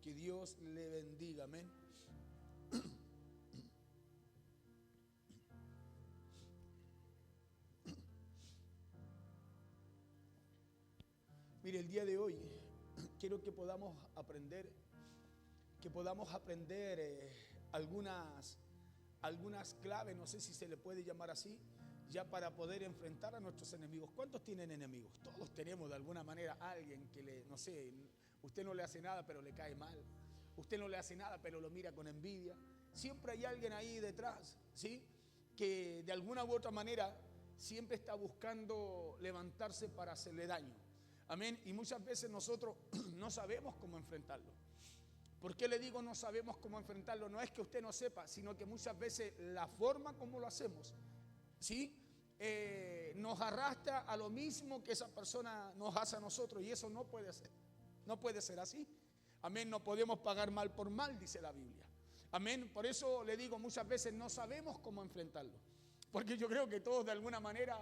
Que Dios le bendiga, amén. Mire, el día de hoy quiero que podamos aprender algunas claves, no sé si se le puede llamar así, ya para poder enfrentar a nuestros enemigos. ¿Cuántos tienen enemigos? Todos tenemos de alguna manera a alguien que no sé, usted no le hace nada pero le cae mal. Usted no le hace nada pero lo mira con envidia. Siempre hay alguien ahí detrás, ¿sí? Que de alguna u otra manera siempre está buscando levantarse para hacerle daño. Amén. Y muchas veces nosotros no sabemos cómo enfrentarlo. ¿Por qué le digo no sabemos cómo enfrentarlo? No es que usted no sepa, sino que muchas veces la forma como lo hacemos, ¿sí? Nos arrastra a lo mismo que esa persona nos hace a nosotros, y eso no puede ser. No puede ser así. Amén. No podemos pagar mal por mal, dice la Biblia. Amén. Por eso le digo, muchas veces no sabemos cómo enfrentarlo. Porque yo creo que todos de alguna manera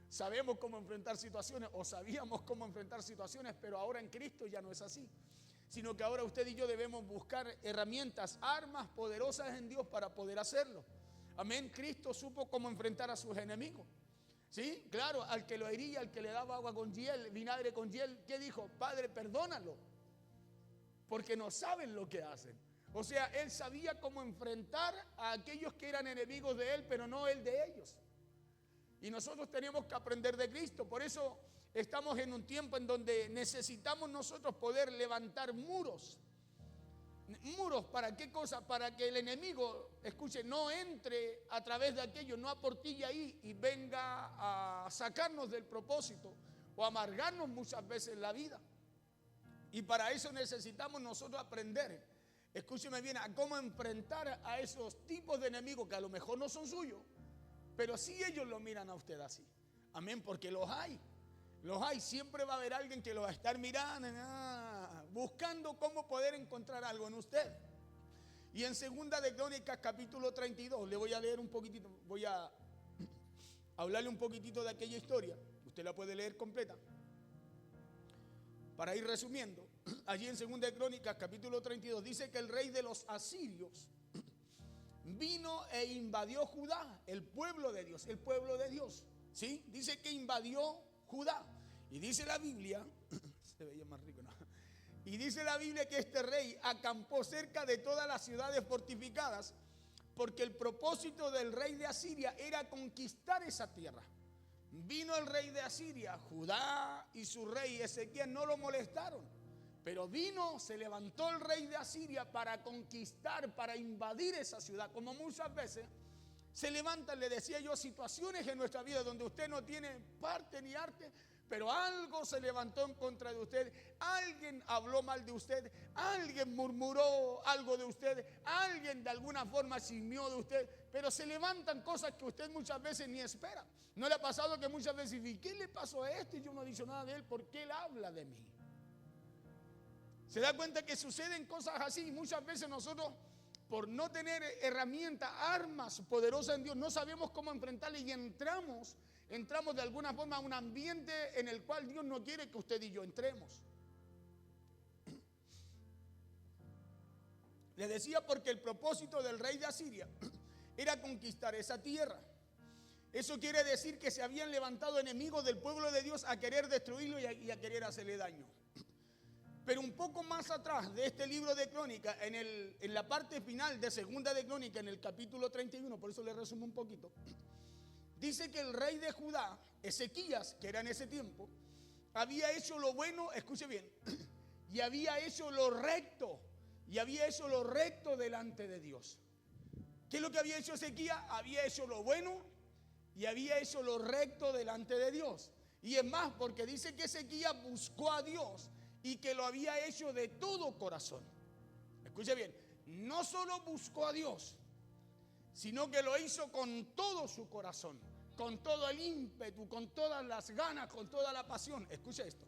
sabemos cómo enfrentar situaciones, o sabíamos cómo enfrentar situaciones, pero ahora en Cristo ya no es así. Sino que ahora usted y yo debemos buscar herramientas, armas poderosas en Dios para poder hacerlo. Amén. Cristo supo cómo enfrentar a sus enemigos. ¿Sí? Claro, al que lo hería, al que le daba agua con hiel, vinagre con hiel, ¿qué dijo? Padre, perdónalo, porque no saben lo que hacen. O sea, él sabía cómo enfrentar a aquellos que eran enemigos de él, pero no él de ellos. Y nosotros tenemos que aprender de Cristo. Por eso estamos en un tiempo en donde necesitamos nosotros poder levantar muros. ¿Muros para qué cosa? Para que el enemigo, escuche, no entre a través de aquello, no aportille ahí y venga a sacarnos del propósito o amargarnos muchas veces la vida. Y para eso necesitamos nosotros aprender, escúcheme bien, a cómo enfrentar a esos tipos de enemigos que a lo mejor no son suyos, pero sí ellos lo miran a usted así. Amén, porque los hay. Los hay, siempre va a haber alguien que lo va a estar mirando, buscando cómo poder encontrar algo en usted. Y en Segunda de Crónicas capítulo 32, le voy a leer un poquitito, voy a hablarle un poquitito de aquella historia. Usted la puede leer completa. Para ir resumiendo, allí en Segunda de Crónicas capítulo 32 dice que el rey de los asirios vino e invadió Judá, el pueblo de Dios, ¿sí? Dice que invadió Judá. Y dice la Biblia, se veía más rico, ¿no? Y dice la Biblia que este rey acampó cerca de todas las ciudades fortificadas, porque el propósito del rey de Asiria era conquistar esa tierra. Vino el rey de Asiria, Judá y su rey Ezequías no lo molestaron, pero se levantó el rey de Asiria para conquistar, para invadir esa ciudad, como muchas veces se levantan, le decía yo, situaciones en nuestra vida donde usted no tiene parte ni arte, pero algo se levantó en contra de usted, alguien habló mal de usted, alguien murmuró algo de usted, alguien de alguna forma chismeó de usted, pero se levantan cosas que usted muchas veces ni espera. ¿No le ha pasado que muchas veces dice, ¿qué le pasó a este? Yo no he dicho nada de él, ¿por qué él habla de mí? Se da cuenta que suceden cosas así, y muchas veces nosotros, por no tener herramientas, armas poderosas en Dios, no sabemos cómo enfrentarle y entramos de alguna forma a un ambiente en el cual Dios no quiere que usted y yo entremos. Le decía, porque el propósito del rey de Asiria era conquistar esa tierra. Eso quiere decir que se habían levantado enemigos del pueblo de Dios a querer destruirlo y a querer hacerle daño. Pero un poco más atrás de este libro de Crónicas, en la parte final de Segunda de Crónicas, en el capítulo 31, por eso le resumo un poquito, dice que el rey de Judá, Ezequías, que era en ese tiempo, había hecho lo bueno, escuche bien, y había hecho lo recto, delante de Dios. ¿Qué es lo que había hecho Ezequías? Había hecho lo bueno y había hecho lo recto delante de Dios. Y es más, porque dice que Ezequías buscó a Dios y que lo había hecho de todo corazón. Escuche bien, no solo buscó a Dios, sino que lo hizo con todo su corazón, con todo el ímpetu, con todas las ganas, con toda la pasión. Escuche esto.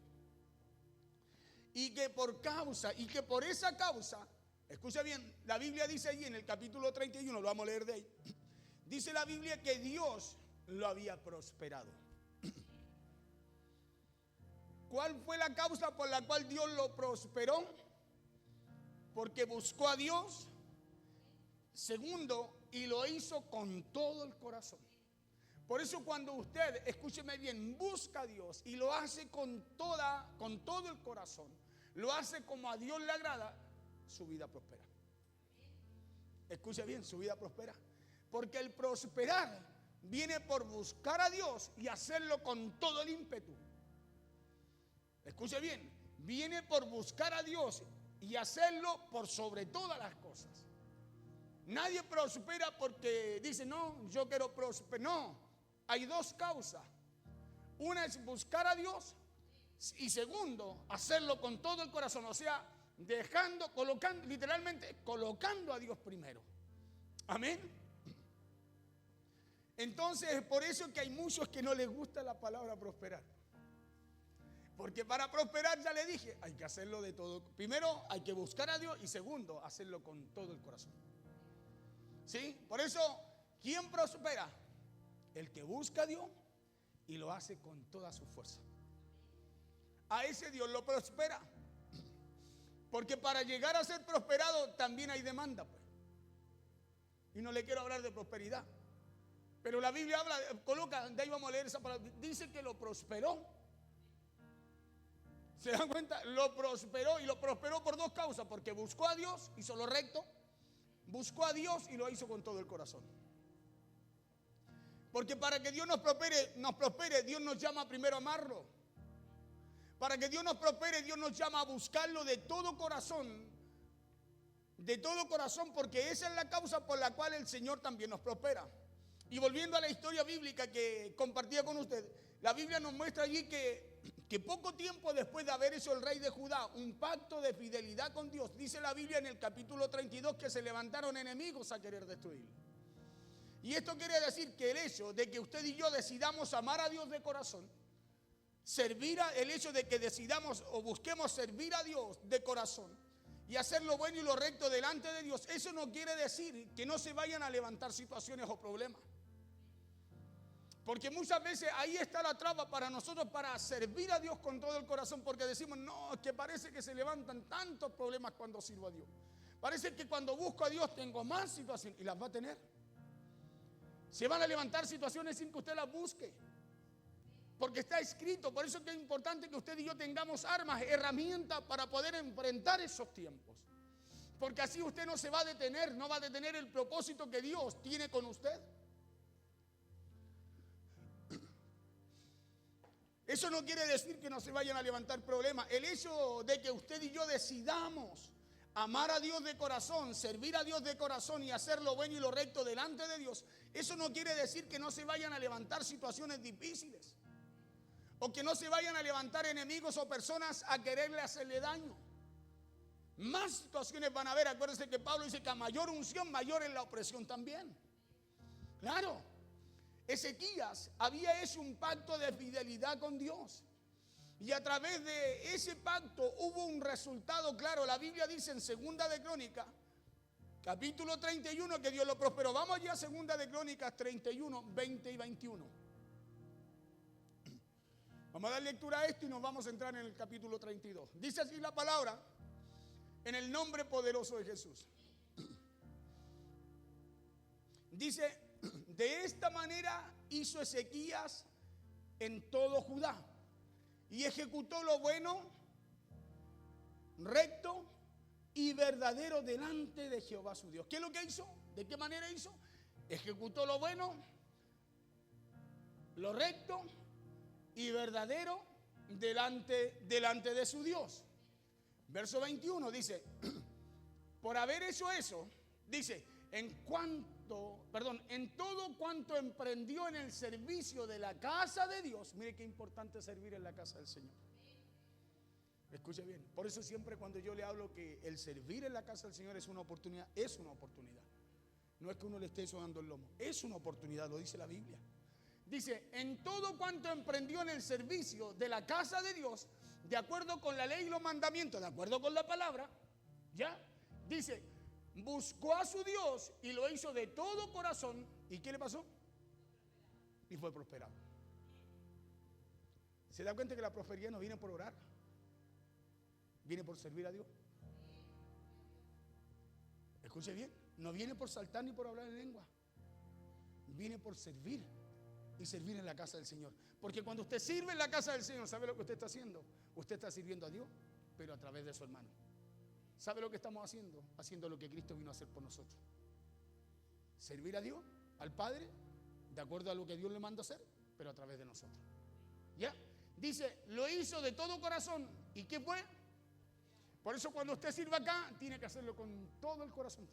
Y que por esa causa, escucha bien, la Biblia dice allí en el capítulo 31, lo vamos a leer de ahí, dice la Biblia que Dios lo había prosperado. ¿Cuál fue la causa por la cual Dios lo prosperó? porque buscó a Dios. Segundo, y lo hizo con todo el corazón. Por eso cuando usted, escúcheme bien, busca a Dios y lo hace con todo el corazón, lo hace como a Dios le agrada, su vida prospera. Escuche bien, su vida prospera. Porque el prosperar viene por buscar a Dios y hacerlo con todo el ímpetu. Escuche bien, viene por buscar a Dios y hacerlo por sobre todas las cosas. Nadie prospera porque dice, no, yo quiero prosperar. No, hay dos causas. Una es buscar a Dios y segundo, hacerlo con todo el corazón. O sea, colocando, literalmente, colocando a Dios primero. Amén. Entonces, es por eso que hay muchos que no les gusta la palabra prosperar. Porque para prosperar, ya le dije, hay que hacerlo de todo. Primero, hay que buscar a Dios y segundo, hacerlo con todo el corazón. ¿Sí? Por eso, ¿quién prospera? El que busca a Dios y lo hace con toda su fuerza. A ese Dios lo prospera. Porque para llegar a ser prosperado también hay demanda, pues. Y no le quiero hablar de prosperidad. Pero la Biblia habla, coloca, de ahí vamos a leer esa palabra. Dice que lo prosperó. ¿Se dan cuenta? Lo prosperó y lo prosperó por dos causas. Porque buscó a Dios, hizo lo recto. Buscó a Dios y lo hizo con todo el corazón. Porque para que Dios nos prospere, Dios nos llama primero a amarlo. Para que Dios nos prospere, Dios nos llama a buscarlo de todo corazón. De todo corazón, porque esa es la causa por la cual el Señor también nos prospera. Y volviendo a la historia bíblica que compartía con usted, la Biblia nos muestra allí que poco tiempo después de haber hecho el rey de Judá un pacto de fidelidad con Dios, dice la Biblia en el capítulo 32 que se levantaron enemigos a querer destruirlo. Y esto quiere decir que el hecho de que usted y yo decidamos amar a Dios de corazón, el hecho de que decidamos o busquemos servir a Dios de corazón y hacer lo bueno y lo recto delante de Dios, eso no quiere decir que no se vayan a levantar situaciones o problemas. Porque muchas veces ahí está la traba para nosotros para servir a Dios con todo el corazón, porque decimos, no, es que parece que se levantan tantos problemas cuando sirvo a Dios. Parece que cuando busco a Dios tengo más situaciones y las va a tener. Se van a levantar situaciones sin que usted las busque. Porque está escrito, por eso es que es importante que usted y yo tengamos armas, herramientas para poder enfrentar esos tiempos. Porque así usted no se va a detener, no va a detener el propósito que Dios tiene con usted. Eso no quiere decir que no se vayan a levantar problemas. El hecho de que usted y yo decidamos amar a Dios de corazón, servir a Dios de corazón y hacer lo bueno y lo recto delante de Dios, eso no quiere decir que no se vayan a levantar situaciones difíciles. O que no se vayan a levantar enemigos o personas a quererle hacerle daño. Más situaciones van a haber. Acuérdense que Pablo dice que a mayor unción, mayor es la opresión también. Claro. Ezequías había hecho un pacto de fidelidad con Dios. Y a través de ese pacto hubo un resultado claro. La Biblia dice en Segunda de Crónicas, capítulo 31, que Dios lo prosperó. Vamos ya a Segunda de Crónicas 31, 20 y 21. Vamos a dar lectura a esto y nos vamos a entrar en el capítulo 32. Dice así la palabra, en el nombre poderoso de Jesús. Dice, de esta manera hizo Ezequías en todo Judá y ejecutó lo bueno, recto y verdadero delante de Jehová su Dios. ¿Qué es lo que hizo? ¿De qué manera hizo? Ejecutó lo bueno, lo recto y verdadero delante de su Dios. Verso 21 dice, por haber hecho eso, dice, en todo cuanto emprendió en el servicio de la casa de Dios. Mire qué importante servir en la casa del Señor. Escuche bien, por eso siempre cuando yo le hablo que el servir en la casa del Señor es una oportunidad, es una oportunidad. No es que uno le esté sonando el lomo, es una oportunidad, lo dice la Biblia. Dice, en todo cuanto emprendió en el servicio de la casa de Dios, de acuerdo con la ley y los mandamientos, de acuerdo con la palabra, ¿ya? Dice, buscó a su Dios y lo hizo de todo corazón. ¿Y qué le pasó? Y fue prosperado. ¿Se da cuenta que la prosperidad no viene por orar? Viene por servir a Dios. Escuche bien, no viene por saltar ni por hablar en lengua. Viene por servir y servir en la casa del Señor. Porque cuando usted sirve en la casa del Señor, ¿sabe lo que usted está haciendo? Usted está sirviendo a Dios, pero a través de su hermano. ¿Sabe lo que estamos haciendo? Haciendo lo que Cristo vino a hacer por nosotros. Servir a Dios, al Padre, de acuerdo a lo que Dios le manda hacer, pero a través de nosotros. ¿Ya? Dice, lo hizo de todo corazón. ¿Y qué fue? Por eso cuando usted sirva acá, tiene que hacerlo con todo el corazón.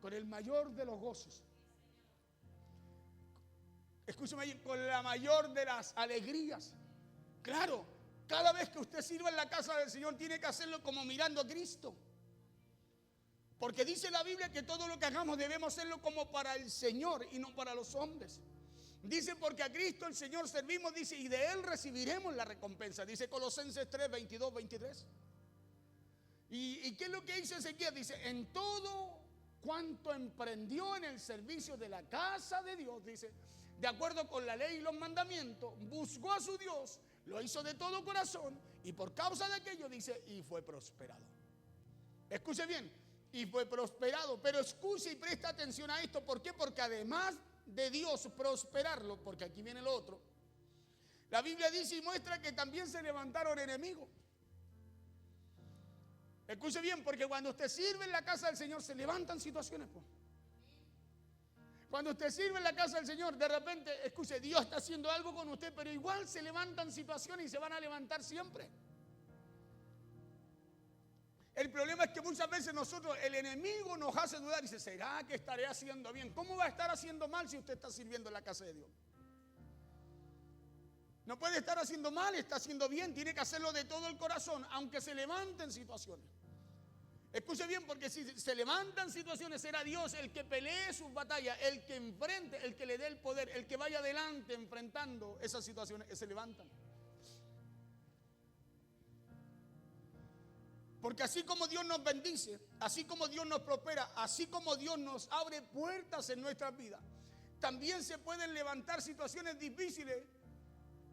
Con el mayor de los gozos. Escúcheme, con la mayor de las alegrías. Claro, cada vez que usted sirva en la casa del Señor, tiene que hacerlo como mirando a Cristo. Porque dice la Biblia que todo lo que hagamos debemos hacerlo como para el Señor y no para los hombres. Dice, porque a Cristo el Señor servimos, dice, y de Él recibiremos la recompensa. Dice Colosenses 3, 22, 23. ¿Y qué es lo que hizo Ezequías? Dice, en todo cuanto emprendió en el servicio de la casa de Dios, dice, de acuerdo con la ley y los mandamientos, buscó a su Dios, lo hizo de todo corazón, y por causa de aquello, dice, y fue prosperado. Escuche bien, y fue prosperado. Pero escuche y presta atención a esto. ¿Por qué? Porque además de Dios prosperarlo, porque aquí viene lo otro, la Biblia dice y muestra que también se levantaron enemigos. Escuche bien, porque cuando usted sirve en la casa del Señor se levantan situaciones, pues. Cuando usted sirve en la casa del Señor, de repente, escuche, Dios está haciendo algo con usted, pero igual se levantan situaciones y se van a levantar siempre. El problema es que muchas veces nosotros, el enemigo nos hace dudar y dice, ¿será que estaré haciendo bien? ¿Cómo va a estar haciendo mal si usted está sirviendo en la casa de Dios? No puede estar haciendo mal, está haciendo bien, tiene que hacerlo de todo el corazón, aunque se levanten situaciones. Escuche bien, porque si se levantan situaciones, será Dios el que pelee sus batallas, el que enfrente, el que le dé el poder, el que vaya adelante enfrentando esas situaciones que se levantan. Porque así como Dios nos bendice, así como Dios nos prospera, así como Dios nos abre puertas en nuestras vidas, también se pueden levantar situaciones difíciles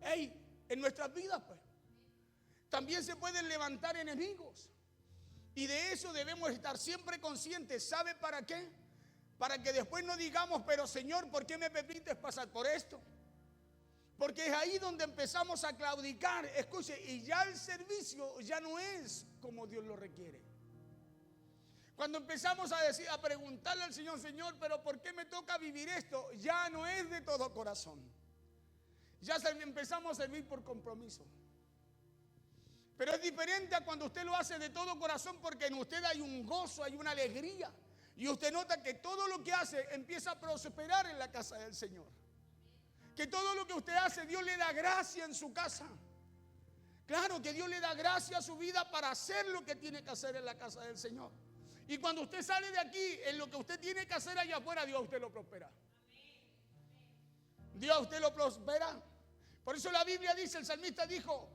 en nuestras vidas, pues. También se pueden levantar enemigos. Y de eso debemos estar siempre conscientes. ¿Sabe para qué? Para que después no digamos, pero Señor, ¿por qué me permites pasar por esto? Porque es ahí donde empezamos a claudicar. Escuche, y ya el servicio ya no es como Dios lo requiere. Cuando empezamos a decir, a preguntarle al Señor, Señor, pero ¿por qué me toca vivir esto? Ya no es de todo corazón. Ya empezamos a servir por compromiso. Pero es diferente a cuando usted lo hace de todo corazón, porque en usted hay un gozo, hay una alegría. Y usted nota que todo lo que hace empieza a prosperar en la casa del Señor. Que todo lo que usted hace, Dios le da gracia en su casa. Claro que Dios le da gracia a su vida para hacer lo que tiene que hacer en la casa del Señor. Y cuando usted sale de aquí, en lo que usted tiene que hacer allá afuera, Dios a usted lo prospera. Dios a usted lo prospera. Por eso la Biblia dice, el salmista dijo,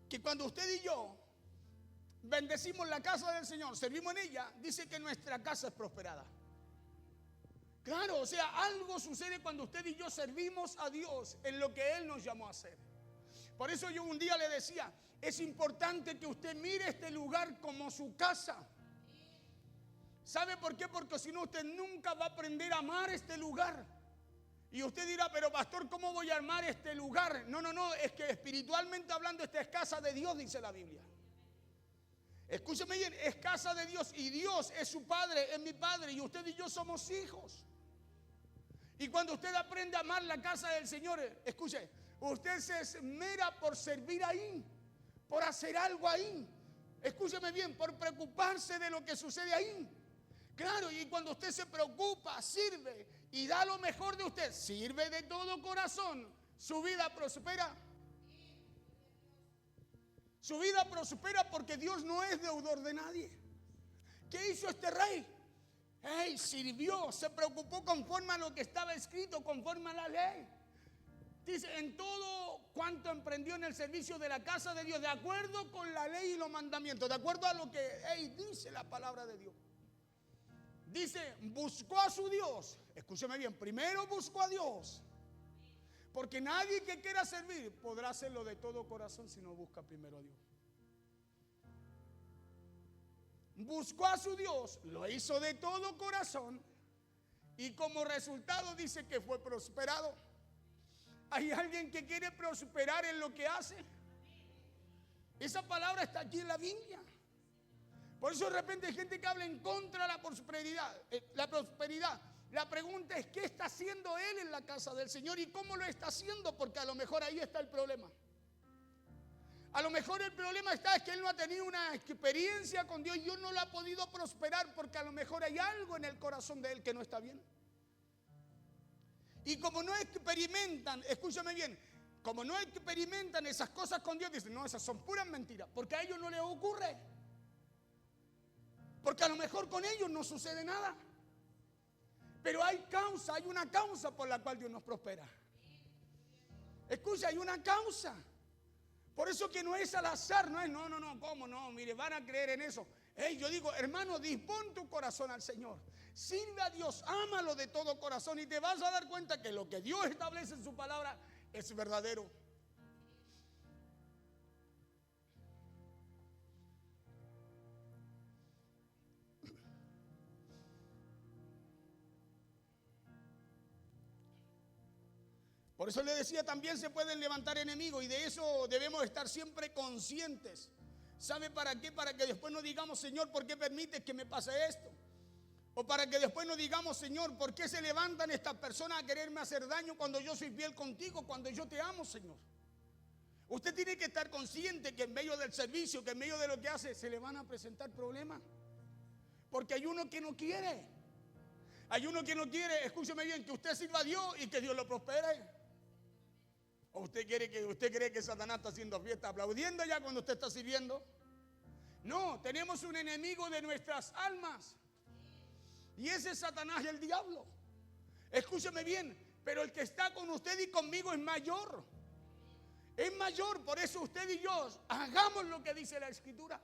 que cuando usted y yo bendecimos la casa del Señor, servimos en ella, dice que nuestra casa es prosperada. Claro, o sea, algo sucede cuando usted y yo servimos a Dios en lo que Él nos llamó a hacer. Por eso yo un día le decía, es importante que usted mire este lugar como su casa. ¿Sabe por qué? Porque si no, usted nunca va a aprender a amar este lugar. Y usted dirá, pero pastor, ¿cómo voy a armar este lugar? No, es que espiritualmente hablando esta es casa de Dios, dice la Biblia. Escúcheme bien, es casa de Dios y Dios es su Padre, es mi Padre y usted y yo somos hijos. Y cuando usted aprende a amar la casa del Señor, escuche, usted se esmera por servir ahí, por hacer algo ahí. Escúcheme bien, por preocuparse de lo que sucede ahí. Claro, y cuando usted se preocupa, sirve y da lo mejor de usted, sirve de todo corazón, su vida prospera. Su vida prospera porque Dios no es deudor de nadie. ¿Qué hizo este rey? Sirvió, se preocupó conforme a lo que estaba escrito, conforme a la ley. Dice, en todo cuanto emprendió en el servicio de la casa de Dios, de acuerdo con la ley y los mandamientos, de acuerdo a lo que dice la palabra de Dios. Dice, buscó a su Dios. Escúcheme bien, primero buscó a Dios. Porque nadie que quiera servir podrá hacerlo de todo corazón si no busca primero a Dios. buscó a su Dios, lo hizo de todo corazón y como resultado dice que fue prosperado. ¿Hay alguien que quiere prosperar en lo que hace? Esa palabra está aquí en la Biblia. Por eso de repente hay gente que habla en contra de la prosperidad. La pregunta es, ¿qué está haciendo él en la casa del Señor y cómo lo está haciendo? Porque a lo mejor ahí está el problema. A lo mejor el problema está es que él no ha tenido una experiencia con Dios y Dios no lo ha podido prosperar porque a lo mejor hay algo en el corazón de él que no está bien. Y como no experimentan, escúchame bien, como no experimentan esas cosas con Dios, dicen, no, esas son puras mentiras, porque a ellos no les ocurre. Porque a lo mejor con ellos no sucede nada. Pero hay una causa por la cual Dios nos prospera. Escucha, hay una causa. Por eso que no es al azar, no es, no, ¿cómo no? Mire, van a creer en eso. Yo digo, hermano, dispón tu corazón al Señor. Sirve a Dios, ámalo de todo corazón y te vas a dar cuenta que lo que Dios establece en su palabra es verdadero. Por eso le decía, también se pueden levantar enemigos y de eso debemos estar siempre conscientes. ¿Sabe para qué? Para que después no digamos, Señor, ¿por qué permites que me pase esto? O para que después no digamos, Señor, ¿por qué se levantan estas personas a quererme hacer daño cuando yo soy fiel contigo, cuando yo te amo, Señor? Usted tiene que estar consciente que en medio del servicio, que en medio de lo que hace, se le van a presentar problemas. Porque hay uno que no quiere. Hay uno que no quiere, escúcheme bien, que usted sirva a Dios y que Dios lo prospere. ¿O usted cree que Satanás está haciendo fiesta, aplaudiendo ya cuando usted está sirviendo? No, tenemos un enemigo de nuestras almas. Y ese es Satanás y el diablo. Escúcheme bien, pero el que está con usted y conmigo es mayor. Es mayor, por eso usted y yo hagamos lo que dice la Escritura.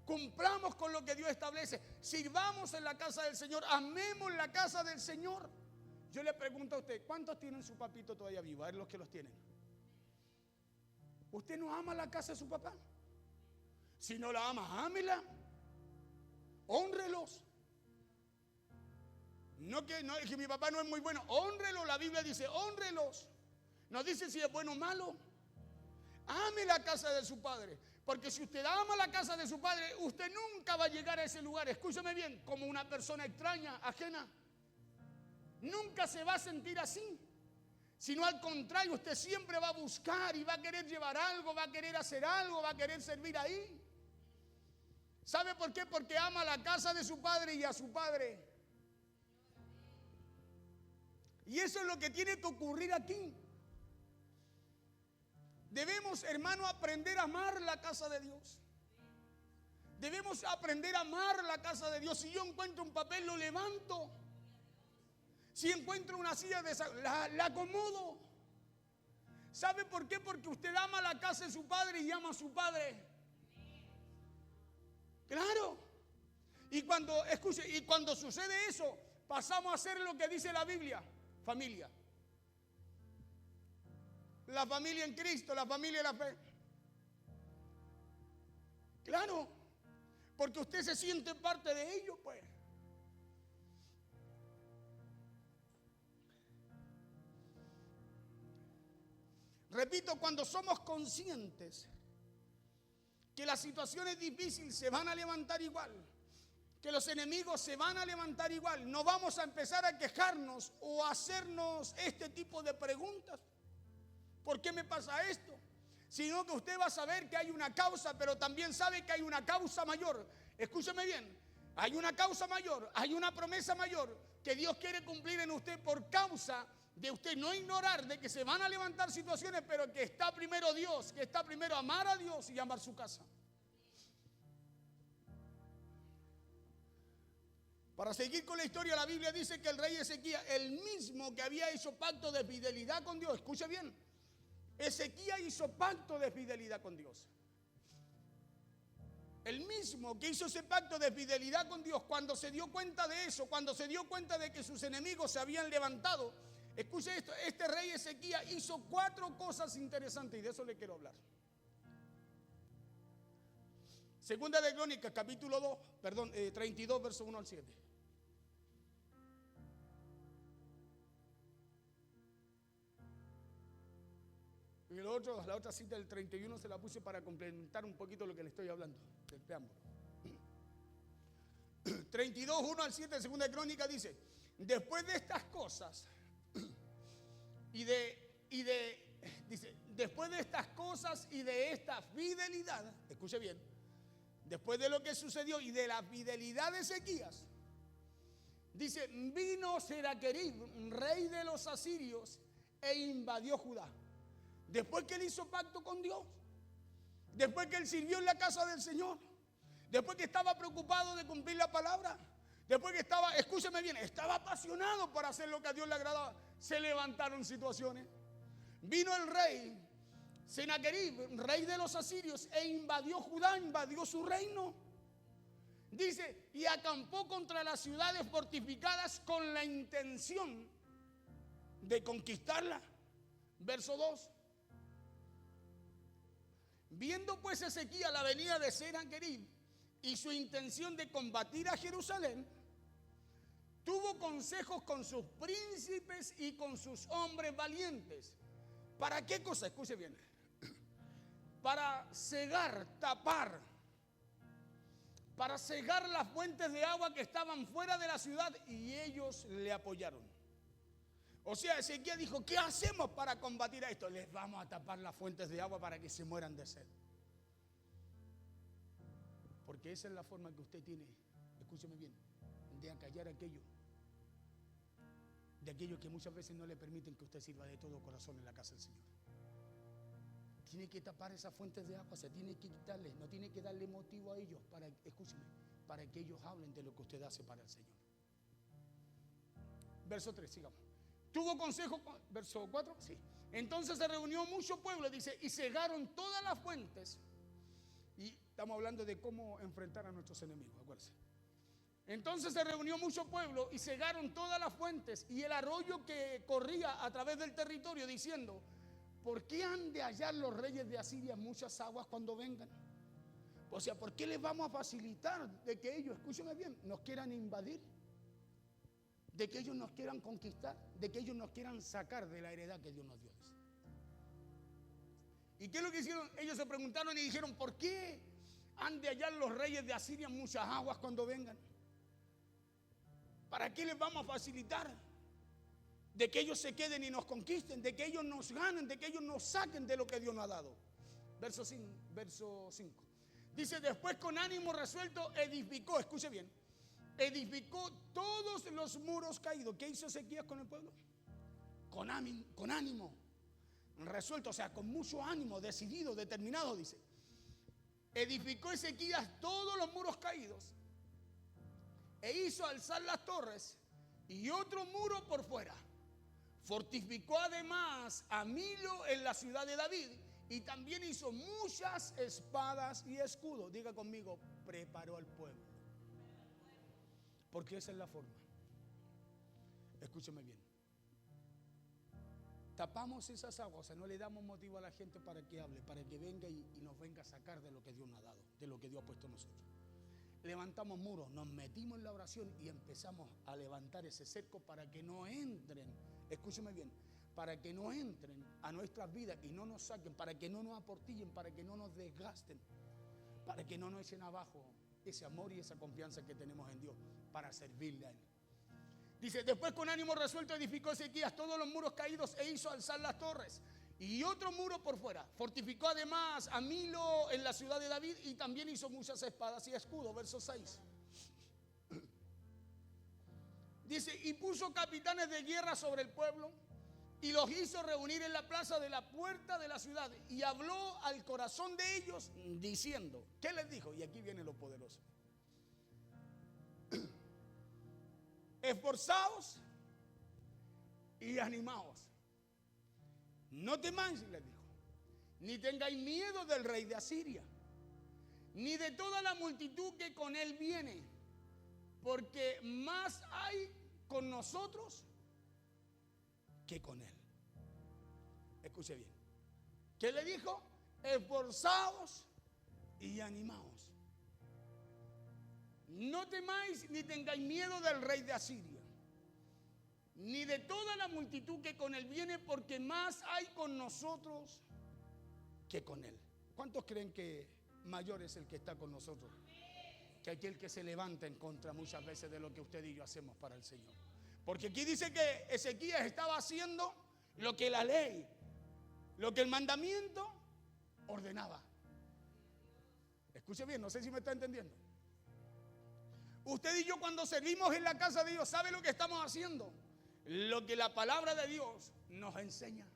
Cumplamos con lo que Dios establece. Sirvamos en la casa del Señor. Amemos la casa del Señor. Yo le pregunto a usted, ¿cuántos tienen su papito todavía vivo? A ver los que los tienen. ¿Usted no ama la casa de su papá? Si no la ama, ámela. Hónrelos. No que mi papá no es muy bueno. Hónrelos. La Biblia dice, hónrelos. No dice si es bueno o malo. Ame la casa de su padre. Porque si usted ama la casa de su padre, usted nunca va a llegar a ese lugar, escúcheme bien, como una persona extraña, ajena. Nunca se va a sentir así. Sino al contrario, usted siempre va a buscar y va a querer llevar algo, va a querer hacer algo, va a querer servir ahí. ¿Sabe por qué? Porque ama la casa de su padre y a su padre. Y eso es lo que tiene que ocurrir aquí. Debemos, hermano, aprender a amar la casa de Dios. Debemos aprender a amar la casa de Dios. Si yo encuentro un papel, lo levanto. Si encuentro una silla, la acomodo. ¿Sabe por qué? Porque usted ama la casa de su padre y ama a su padre. Claro. Y cuando sucede eso, pasamos a hacer lo que dice la Biblia: familia. La familia en Cristo, la familia en la fe. Claro, porque usted se siente parte de ello, pues. Repito, cuando somos conscientes que las situaciones difíciles se van a levantar igual, que los enemigos se van a levantar igual, no vamos a empezar a quejarnos o a hacernos este tipo de preguntas. ¿Por qué me pasa esto? Sino que usted va a saber que hay una causa, pero también sabe que hay una causa mayor. Escúcheme bien, hay una causa mayor, hay una promesa mayor que Dios quiere cumplir en usted por causa de usted no ignorar de que se van a levantar situaciones, pero que está primero Dios, que está primero amar a Dios y amar su casa. Para seguir con la historia, la Biblia dice que el rey Ezequías, el mismo que había hecho pacto de fidelidad con Dios, escuche bien, Ezequías hizo pacto de fidelidad con Dios. El mismo que hizo ese pacto de fidelidad con Dios, cuando se dio cuenta de eso, cuando se dio cuenta de que sus enemigos se habían levantado, escuche esto, este rey Ezequías hizo 4 cosas interesantes y de eso le quiero hablar. Segunda de Crónicas, capítulo 2, 32, verso 1 al 7. Y la otra cita del 31 se la puse para complementar un poquito lo que le estoy hablando, del preámbulo. 32, 1 al 7 de Segunda de Crónicas dice: después de estas cosas dice, después de estas cosas y de esta fidelidad, escuche bien, después de lo que sucedió y de la fidelidad de Ezequías, dice, vino Seraquerib, rey de los asirios, e invadió Judá. Después que él hizo pacto con Dios, después que él sirvió en la casa del Señor, después que estaba preocupado de cumplir la palabra, después que estaba, escúcheme bien, estaba apasionado por hacer lo que a Dios le agradaba, se levantaron situaciones. Vino el rey Seraquerib, rey de los asirios, e invadió Judá, invadió su reino. Dice, y acampó contra las ciudades fortificadas con la intención de conquistarla. Verso 2. Viendo pues Ezequías la venida de Seraquerib y su intención de combatir a Jerusalén, tuvo consejos con sus príncipes y con sus hombres valientes. ¿Para qué cosa? Escuche bien. Para cegar, tapar, para cegar las fuentes de agua que estaban fuera de la ciudad, y ellos le apoyaron. O sea, Ezequías dijo, ¿qué hacemos para combatir a esto? Les vamos a tapar las fuentes de agua para que se mueran de sed. Porque esa es la forma que usted tiene, escúcheme bien, de acallar aquello, de aquellos que muchas veces no le permiten que usted sirva de todo corazón en la casa del Señor. Tiene que tapar esas fuentes de agua, se tiene que quitarles, no tiene que darle motivo a ellos para, escúcheme, para que ellos hablen de lo que usted hace para el Señor. Verso 3, sigamos. Tuvo consejo, verso 4, sí. Entonces se reunió mucho pueblo, dice, y cegaron todas las fuentes. Y estamos hablando de cómo enfrentar a nuestros enemigos, acuérdense. Entonces se reunió mucho pueblo y cegaron todas las fuentes y el arroyo que corría a través del territorio, diciendo, ¿por qué han de hallar los reyes de Asiria muchas aguas cuando vengan? O sea, ¿por qué les vamos a facilitar de que ellos, escúchenme bien, nos quieran invadir? De que ellos nos quieran conquistar, de que ellos nos quieran sacar de la heredad que Dios nos dio. ¿Y qué es lo que hicieron? Ellos se preguntaron y dijeron, ¿por qué han de hallar los reyes de Asiria muchas aguas cuando vengan? ¿Para qué les vamos a facilitar? De que ellos se queden y nos conquisten, de que ellos nos ganen, de que ellos nos saquen de lo que Dios nos ha dado. Verso 5. Dice, después con ánimo resuelto edificó, escuche bien, edificó todos los muros caídos. ¿Qué hizo Ezequías con el pueblo? Con ánimo resuelto, o sea, con mucho ánimo, decidido, determinado, dice. Edificó Ezequías todos los muros caídos e hizo alzar las torres y otro muro por fuera. Fortificó además a Milo en la ciudad de David y también hizo muchas espadas y escudos. Diga conmigo, preparó al pueblo. Porque esa es la forma. Escúcheme bien. Tapamos esas aguas, o sea, no le damos motivo a la gente para que hable, para que venga y nos venga a sacar de lo que Dios nos ha dado, de lo que Dios ha puesto en nosotros. Levantamos muros, nos metimos en la oración y empezamos a levantar ese cerco para que no entren, escúcheme bien, para que no entren a nuestras vidas y no nos saquen, para que no nos aportillen, para que no nos desgasten, para que no nos echen abajo ese amor y esa confianza que tenemos en Dios para servirle a Él. Dice, después con ánimo resuelto edificó Ezequías todos los muros caídos e hizo alzar las torres y otro muro por fuera. Fortificó además a Milo en la ciudad de David y también hizo muchas espadas y escudos. Verso 6. Dice, y puso capitanes de guerra sobre el pueblo y los hizo reunir en la plaza de la puerta de la ciudad y habló al corazón de ellos diciendo, ¿qué les dijo? Y aquí viene lo poderoso. Esforzaos y animaos. No temáis, les dijo, ni tengáis miedo del rey de Asiria, ni de toda la multitud que con él viene, porque más hay con nosotros que con él. Escuche bien. ¿Qué le dijo? Esforzaos y animaos. no temáis ni tengáis miedo del rey de Asiria, ni de toda la multitud que con él viene, porque más hay con nosotros que con él. ¿Cuántos creen que mayor es el que está con nosotros que aquel que se levanta en contra muchas veces de lo que usted y yo hacemos para el Señor? Porque aquí dice que Ezequías estaba haciendo lo que la ley, lo que el mandamiento ordenaba. Escuche bien, no sé si me está entendiendo. Usted y yo cuando servimos en la casa de Dios, ¿sabe lo que estamos haciendo? Lo que la palabra de Dios nos enseña.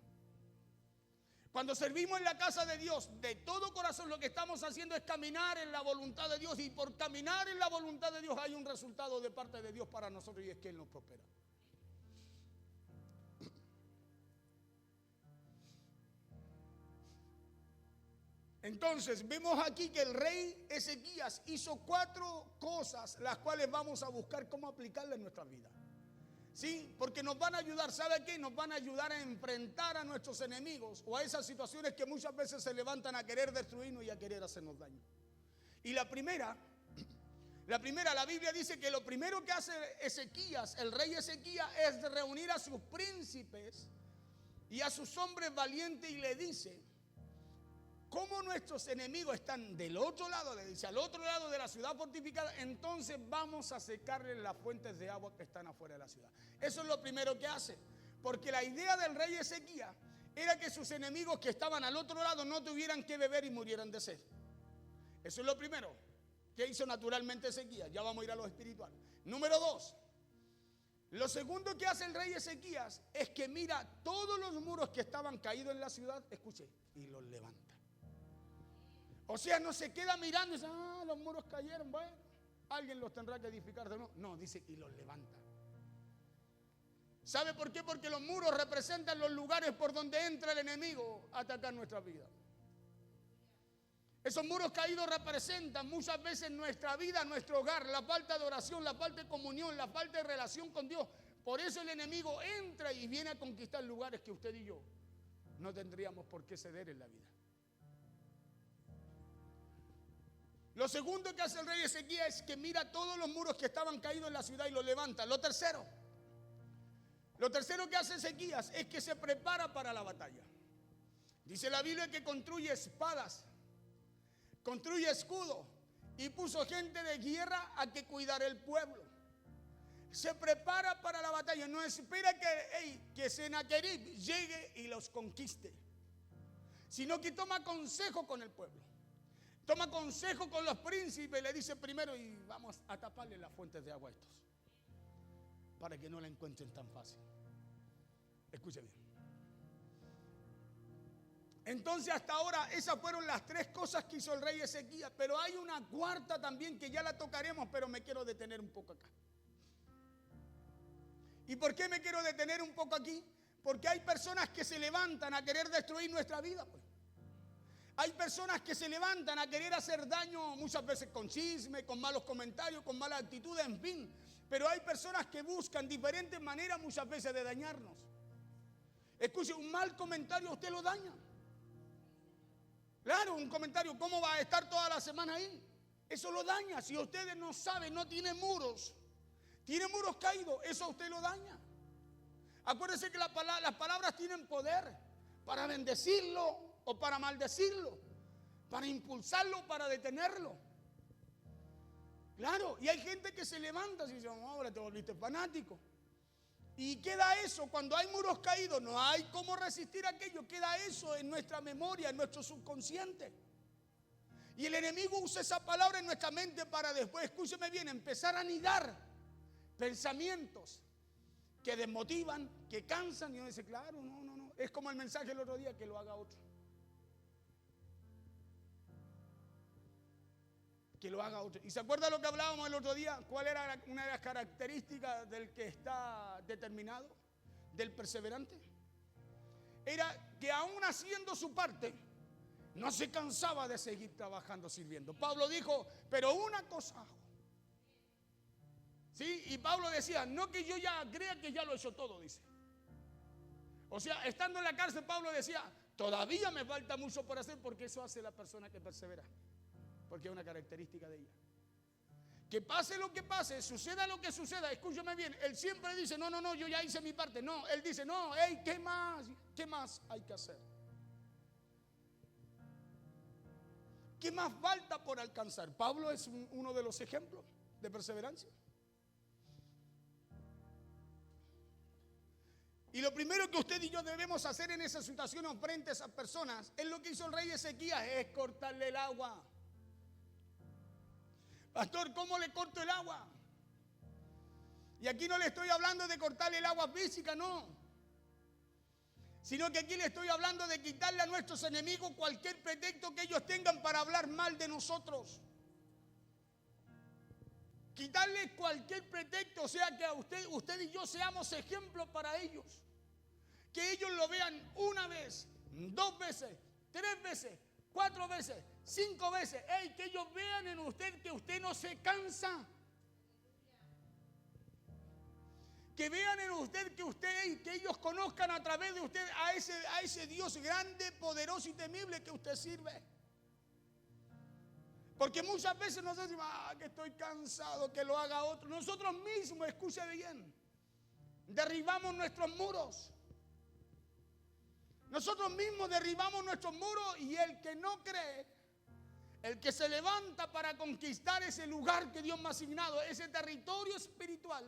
Cuando servimos en la casa de Dios, de todo corazón lo que estamos haciendo es caminar en la voluntad de Dios. Y por caminar en la voluntad de Dios hay un resultado de parte de Dios para nosotros, y es que Él nos prospera. Entonces vemos aquí que el rey Ezequías hizo 4 cosas, las cuales vamos a buscar cómo aplicarlas en nuestra vida. Sí, porque nos van a ayudar, ¿sabe qué? Nos van a ayudar a enfrentar a nuestros enemigos o a esas situaciones que muchas veces se levantan a querer destruirnos y a querer hacernos daño. Y la primera, la Biblia dice que lo primero que hace Ezequías, el rey Ezequías, es reunir a sus príncipes y a sus hombres valientes, y le dice: como nuestros enemigos están del otro lado, le dice, al otro lado de la ciudad fortificada, entonces vamos a secarles las fuentes de agua que están afuera de la ciudad. Eso es lo primero que hace, porque la idea del rey Ezequías era que sus enemigos que estaban al otro lado no tuvieran que beber y murieran de sed. Eso es lo primero que hizo naturalmente Ezequías. Ya vamos a ir a lo espiritual. Número 2. Lo segundo que hace el rey Ezequías es que mira todos los muros que estaban caídos en la ciudad, escuche, y los levanta. O sea, no se queda mirando y dice: los muros cayeron, bueno, alguien los tendrá que edificar de nuevo. No, dice, y los levanta. ¿Sabe por qué? Porque los muros representan los lugares por donde entra el enemigo a atacar nuestra vida. Esos muros caídos representan muchas veces nuestra vida, nuestro hogar, la falta de oración, la falta de comunión, la falta de relación con Dios. Por eso el enemigo entra y viene a conquistar lugares que usted y yo no tendríamos por qué ceder en la vida. Lo segundo que hace el rey Ezequías es que mira todos los muros que estaban caídos en la ciudad y los levanta. Lo tercero que hace Ezequías es que se prepara para la batalla. Dice la Biblia que construye espadas, construye escudos y puso gente de guerra a que cuidara el pueblo. Se prepara para la batalla, no espera que Sennacherib llegue y los conquiste, sino que toma consejo con el pueblo. Toma consejo con los príncipes, le dice primero: y vamos a taparle las fuentes de agua a estos, para que no la encuentren tan fácil. Escuche bien. Entonces hasta ahora esas fueron las 3 cosas que hizo el rey Ezequías, pero hay una cuarta también que ya la tocaremos, pero me quiero detener un poco acá. ¿Y por qué me quiero detener un poco aquí? Porque hay personas que se levantan a querer destruir nuestra vida, pues. Hay personas que se levantan a querer hacer daño, muchas veces con chisme, con malos comentarios, con mala actitud, en fin. Pero hay personas que buscan diferentes maneras muchas veces de dañarnos. Escuche, un mal comentario a usted lo daña. Claro, un comentario: ¿cómo va a estar toda la semana ahí? Eso lo daña. Si ustedes no saben, no tiene muros caídos, eso a usted lo daña. Acuérdense que las palabras tienen poder para bendecirlo o para maldecirlo, para impulsarlo, para detenerlo. Claro, y hay gente que se levanta y dice: ahora te volviste fanático. Y queda eso, cuando hay muros caídos, no hay cómo resistir aquello, queda eso en nuestra memoria, en nuestro subconsciente. Y el enemigo usa esa palabra en nuestra mente para después, escúcheme bien, empezar a anidar pensamientos que desmotivan, que cansan, y uno dice: claro, no. Es como el mensaje el otro día: que lo haga otro. Que lo haga otro. ¿Y se acuerda lo que hablábamos el otro día? ¿Cuál era una de las características del que está determinado, del perseverante? Era que aún haciendo su parte, no se cansaba de seguir trabajando, sirviendo. Pablo dijo: pero una cosa hago. ¿Sí? Y Pablo decía: no que yo ya crea que ya lo he hecho todo, dice. O sea, estando en la cárcel, Pablo decía: todavía me falta mucho por hacer, porque eso hace la persona que persevera. Porque es una característica de ella. Que pase lo que pase, suceda lo que suceda, escúchame bien, él siempre dice, no, yo ya hice mi parte. No, él dice, no, hey, ¿qué más? ¿Qué más hay que hacer? ¿Qué más falta por alcanzar? Pablo es uno de los ejemplos de perseverancia. Y lo primero que usted y yo debemos hacer en esa situación frente a esas personas es lo que hizo el rey Ezequías, es cortarle el agua. Pastor, ¿cómo le corto el agua? Y aquí no le estoy hablando de cortarle el agua física, no. Sino que aquí le estoy hablando de quitarle a nuestros enemigos cualquier pretexto que ellos tengan para hablar mal de nosotros. Quitarle cualquier pretexto, o sea que usted y yo seamos ejemplos para ellos. Que ellos lo vean una vez, 2 veces, 3 veces, 4 veces, 5 veces. Hey, que ellos vean en usted que usted no se cansa. Que vean en usted que ellos conozcan a través de usted a ese Dios grande, poderoso y temible que usted sirve. Porque muchas veces nosotros decimos, que estoy cansado, que lo haga otro. Nosotros mismos, escuche bien, derribamos nuestros muros. Nosotros mismos derribamos nuestros muros y el que no cree, el que se levanta para conquistar ese lugar que Dios me ha asignado, ese territorio espiritual,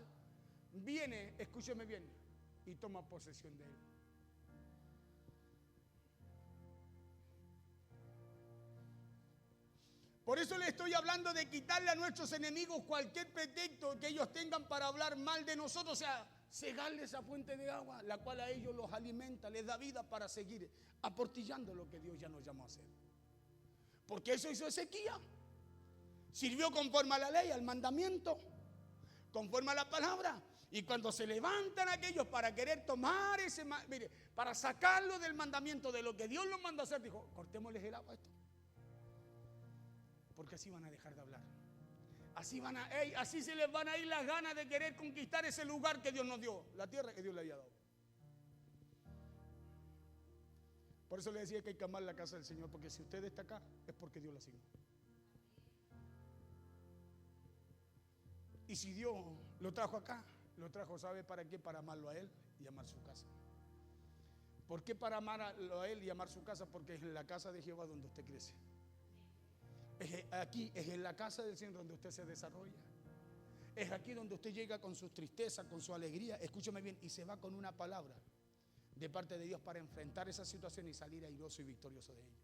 viene, escúcheme bien, y toma posesión de él. Por eso le estoy hablando de quitarle a nuestros enemigos cualquier pretexto que ellos tengan para hablar mal de nosotros. O sea, cegarle esa fuente de agua, la cual a ellos los alimenta, les da vida para seguir aportillando lo que Dios ya nos llamó a hacer. Porque eso hizo Ezequías. Sirvió conforme a la ley, al mandamiento, conforme a la palabra. Y cuando se levantan aquellos para querer tomar para sacarlo del mandamiento de lo que Dios los mandó a hacer, dijo, cortémosles el agua a esto. Porque así van a dejar de hablar. Así se les van a ir las ganas de querer conquistar ese lugar que Dios nos dio, la tierra que Dios le había dado. Por eso le decía que hay que amar la casa del Señor, porque si usted está acá es porque Dios la asignó. Y si Dios lo trajo acá, lo trajo, ¿sabe para qué? Para amarlo a Él y amar su casa. ¿Por qué para amarlo a Él y amar su casa? Porque es en la casa de Jehová donde usted crece. Aquí es en la casa del Señor donde usted se desarrolla. Es aquí donde usted llega con sus tristezas, con su alegría, escúcheme bien, y se va con una palabra de parte de Dios para enfrentar esa situación y salir airoso y victorioso de ella.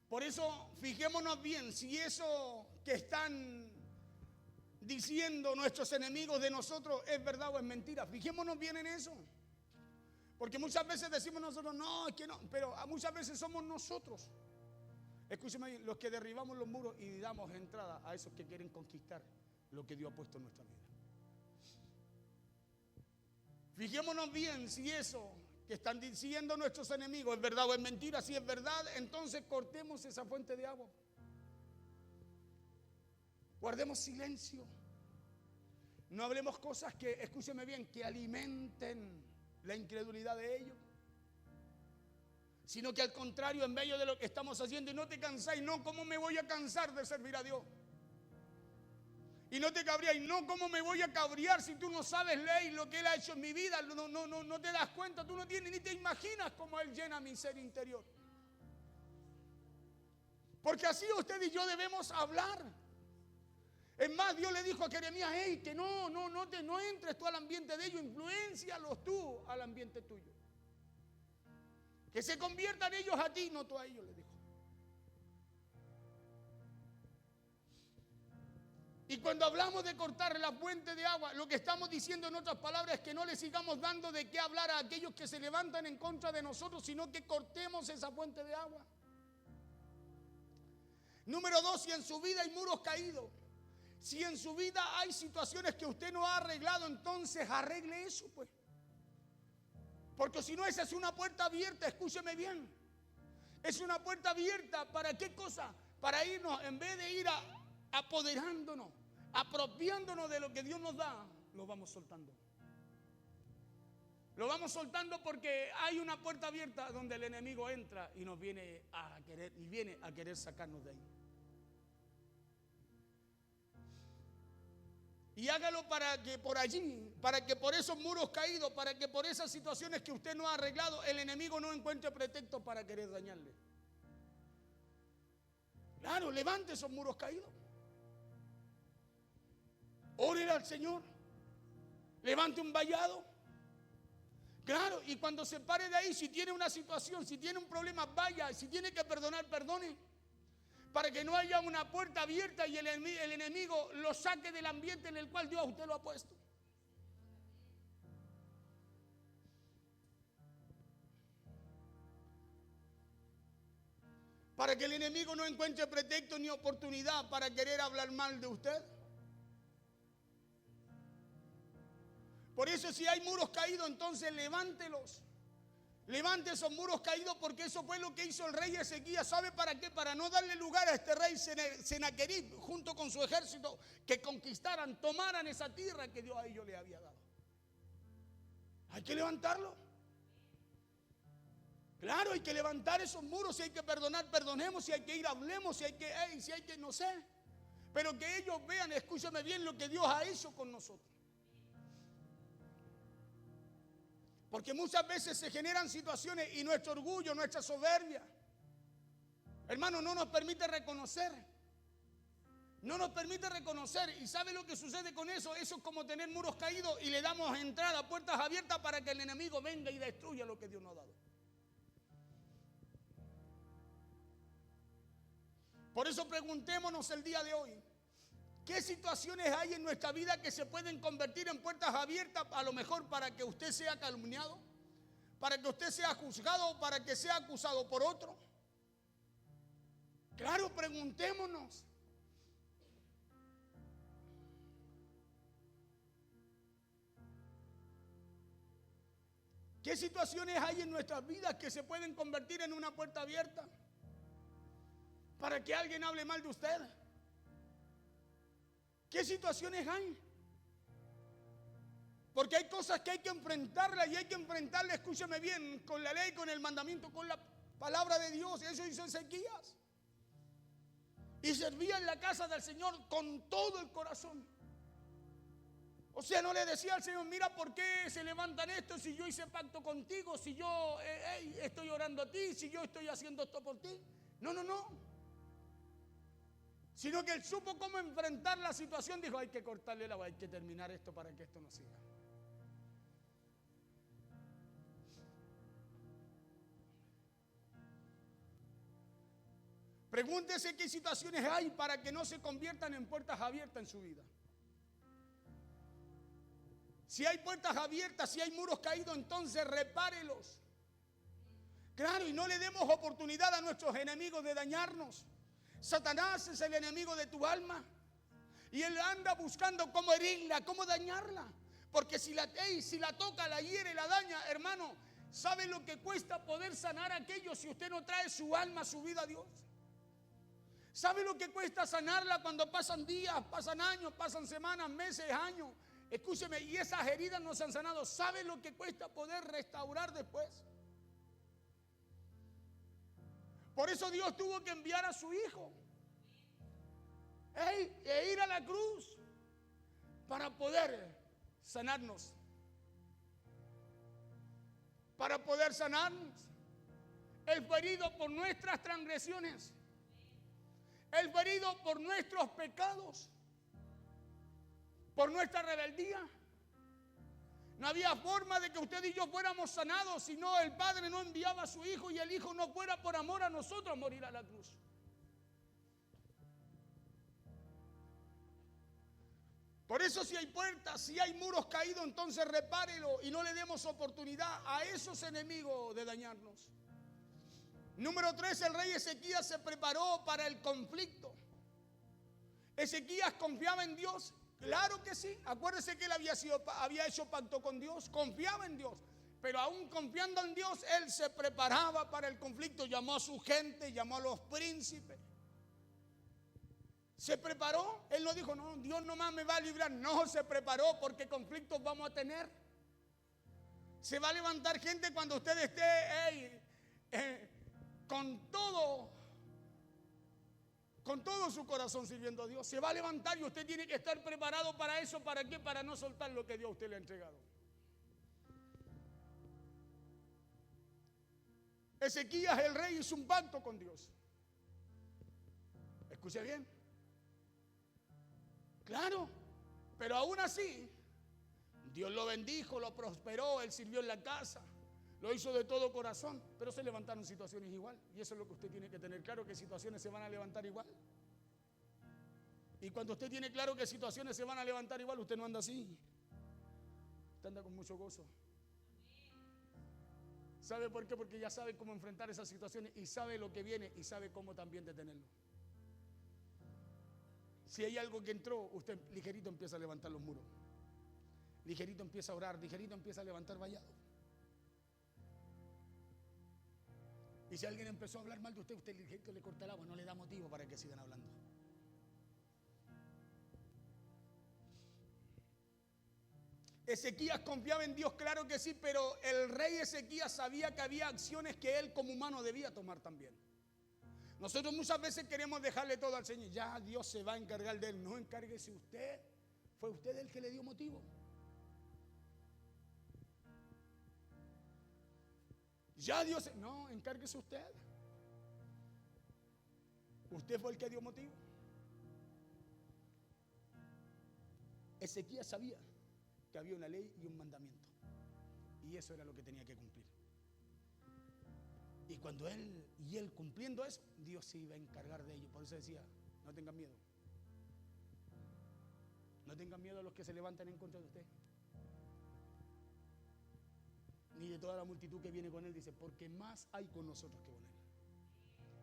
Por eso, fijémonos bien, si eso que están diciendo nuestros enemigos de nosotros es verdad o es mentira. Fijémonos bien en eso. Porque muchas veces decimos nosotros, no, es que no, pero muchas veces somos nosotros. Escúcheme, los que derribamos los muros y damos entrada a esos que quieren conquistar lo que Dios ha puesto en nuestra vida. Fijémonos bien si eso que están diciendo nuestros enemigos es verdad o es mentira. Si es verdad, entonces cortemos esa fuente de agua. Guardemos silencio. No hablemos cosas que, escúcheme bien, que alimenten la incredulidad de ellos, sino que al contrario, en medio de lo que estamos haciendo, y no te cansáis, no, ¿cómo me voy a cansar de servir a Dios? Y no te cabríais, no, ¿cómo me voy a cabrear si tú no sabes ley lo que Él ha hecho en mi vida? No te das cuenta, tú no tienes ni te imaginas cómo Él llena mi ser interior. Porque así usted y yo debemos hablar. Es más, Dios le dijo a Jeremías, hey, que no entres tú al ambiente de ellos, influéncialos tú al ambiente tuyo. Que se conviertan ellos a ti, no tú a ellos, le dijo. Y cuando hablamos de cortar la fuente de agua, lo que estamos diciendo en otras palabras es que no le sigamos dando de qué hablar a aquellos que se levantan en contra de nosotros, sino que cortemos esa fuente de agua. Número 2, si en su vida hay muros caídos, si en su vida hay situaciones que usted no ha arreglado, entonces arregle eso, pues. Porque si no, esa es una puerta abierta, escúcheme bien. Es una puerta abierta, ¿para qué cosa? Para irnos, en vez de ir apoderándonos, apropiándonos de lo que Dios nos da, lo vamos soltando. Lo vamos soltando porque hay una puerta abierta donde el enemigo entra y nos viene a querer sacarnos de ahí. Y hágalo para que por allí, para que por esos muros caídos, para que por esas situaciones que usted no ha arreglado, el enemigo no encuentre pretexto para querer dañarle. Claro, levante esos muros caídos. Órele al Señor. Levante un vallado. Claro, y cuando se pare de ahí, si tiene una situación, si tiene un problema, vaya. Si tiene que perdonar, perdone. Para que no haya una puerta abierta y el enemigo lo saque del ambiente en el cual Dios a usted lo ha puesto. Para que el enemigo no encuentre pretexto ni oportunidad para querer hablar mal de usted. Por eso si hay muros caídos, entonces levántelos. Levante esos muros caídos, porque eso fue lo que hizo el rey Ezequías. ¿Sabe para qué? Para no darle lugar a este rey Senaquerib junto con su ejército que conquistaran, tomaran esa tierra que Dios a ellos le había dado. Hay que levantarlo. Claro, hay que levantar esos muros. Si hay que perdonar, perdonemos. Si hay que ir, hablemos. Si hay que, no sé. Pero que ellos vean, escúchame bien, lo que Dios ha hecho con nosotros. Porque muchas veces se generan situaciones y nuestro orgullo, nuestra soberbia, hermano, no nos permite reconocer. No nos permite reconocer. ¿Y sabe lo que sucede con eso? Eso es como tener muros caídos y le damos entrada, puertas abiertas para que el enemigo venga y destruya lo que Dios nos ha dado. Por eso preguntémonos el día de hoy, ¿qué situaciones hay en nuestra vida que se pueden convertir en puertas abiertas a lo mejor para que usted sea calumniado, para que usted sea juzgado o para que sea acusado por otro? Claro, preguntémonos. ¿Qué situaciones hay en nuestras vidas que se pueden convertir en una puerta abierta para que alguien hable mal de usted? ¿Qué situaciones hay? Porque hay cosas que hay que enfrentarlas y hay que enfrentarlas, escúchame bien, con la ley, con el mandamiento, con la palabra de Dios. Eso hizo Ezequías. Y servía en la casa del Señor con todo el corazón. O sea, no le decía al Señor, mira, ¿por qué se levantan esto si yo hice pacto contigo? Si yo estoy orando a ti, si yo estoy haciendo esto por ti. No, no, no. Sino que él supo cómo enfrentar la situación. Dijo, hay que cortarle la voz, hay que terminar esto para que esto no siga. Pregúntese qué situaciones hay para que no se conviertan en puertas abiertas en su vida. Si hay puertas abiertas, si hay muros caídos, entonces repárelos. Claro, y no le demos oportunidad a nuestros enemigos de dañarnos. Satanás es el enemigo de tu alma y él anda buscando cómo herirla, cómo dañarla. Porque si la toca, la hiere, la daña, hermano, ¿sabe lo que cuesta poder sanar a aquello si usted no trae su alma, su vida a Dios? ¿Sabe lo que cuesta sanarla cuando pasan días, pasan años, pasan semanas, meses, años? Escúcheme, y esas heridas no se han sanado. ¿Sabe lo que cuesta poder restaurar después? Por eso Dios tuvo que enviar a su Hijo e ir a la cruz para poder sanarnos. Para poder sanarnos. Él fue herido por nuestras transgresiones. Él fue herido por nuestros pecados. Por nuestra rebeldía. No había forma de que usted y yo fuéramos sanados si no el Padre no enviaba a su Hijo y el Hijo no fuera por amor a nosotros a morir a la cruz. Por eso si hay puertas, si hay muros caídos, entonces repárelo y no le demos oportunidad a esos enemigos de dañarnos. Número 3, el rey Ezequías se preparó para el conflicto. Ezequías confiaba en Dios. Claro que sí, acuérdese que él había hecho pacto con Dios, confiaba en Dios, pero aún confiando en Dios, él se preparaba para el conflicto, llamó a su gente, llamó a los príncipes, se preparó, él no dijo, no, Dios nomás me va a librar, no, se preparó porque conflictos vamos a tener, se va a levantar gente cuando usted esté con con todo su corazón sirviendo a Dios. Se va a levantar y usted tiene que estar preparado para eso. ¿Para qué? Para no soltar lo que Dios a usted le ha entregado. Ezequías, el rey, hizo un pacto con Dios. Escuche bien. Claro, pero aún así, Dios lo bendijo, lo prosperó, él sirvió en la casa, lo hizo de todo corazón, pero se levantaron situaciones igual. Y eso es lo que usted tiene que tener claro, que situaciones se van a levantar igual. Y cuando usted tiene claro que situaciones se van a levantar igual, usted no anda así. Usted anda con mucho gozo. ¿Sabe por qué? Porque ya sabe cómo enfrentar esas situaciones y sabe lo que viene y sabe cómo también detenerlo. Si hay algo que entró, usted ligerito empieza a levantar los muros. Ligerito empieza a orar, ligerito empieza a levantar vallado. Y si alguien empezó a hablar mal de usted, usted ligerito le corta el agua, no le da motivo para que sigan hablando. Ezequías confiaba en Dios, claro que sí, pero el rey Ezequías sabía que había acciones que él como humano debía tomar también. Nosotros muchas veces queremos dejarle todo al Señor. Ya Dios se va a encargar de él. No, encárguese usted. Fue usted el que le dio motivo. Ya Dios, no, encárguese usted. Usted fue el que dio motivo. Ezequías sabía que había una ley y un mandamiento. Y eso era lo que tenía que cumplir. Y cuando él cumpliendo eso, Dios se iba a encargar de ello. Por eso decía, no tengan miedo. No tengan miedo a los que se levantan en contra de usted. Ni de toda la multitud que viene con él, dice, porque más hay con nosotros que con él.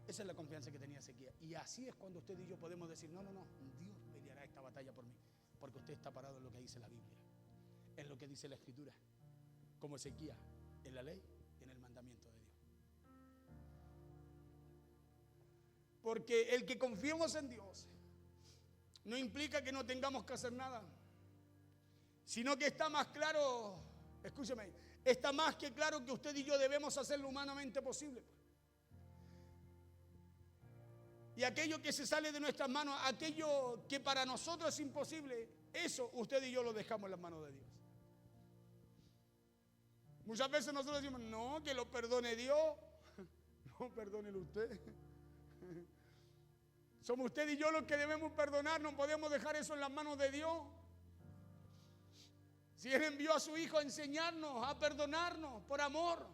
Esa es la confianza que tenía Ezequías. Y así es cuando usted y yo podemos decir, no, Dios peleará esta batalla por mí. Porque usted está parado en lo que dice la Biblia, en lo que dice la Escritura, como Ezequías, en la ley y en el mandamiento de Dios. Porque el que confiemos en Dios no implica que no tengamos que hacer nada, sino que está más claro, escúcheme, está más que claro que usted y yo debemos hacer lo humanamente posible. Y aquello que se sale de nuestras manos, aquello que para nosotros es imposible, eso usted y yo lo dejamos en las manos de Dios. Muchas veces nosotros decimos, no, que lo perdone Dios. No, perdónelo usted. Somos usted y yo los que debemos perdonar, no podemos dejar eso en las manos de Dios. Si Él envió a su Hijo a enseñarnos, a perdonarnos por amor.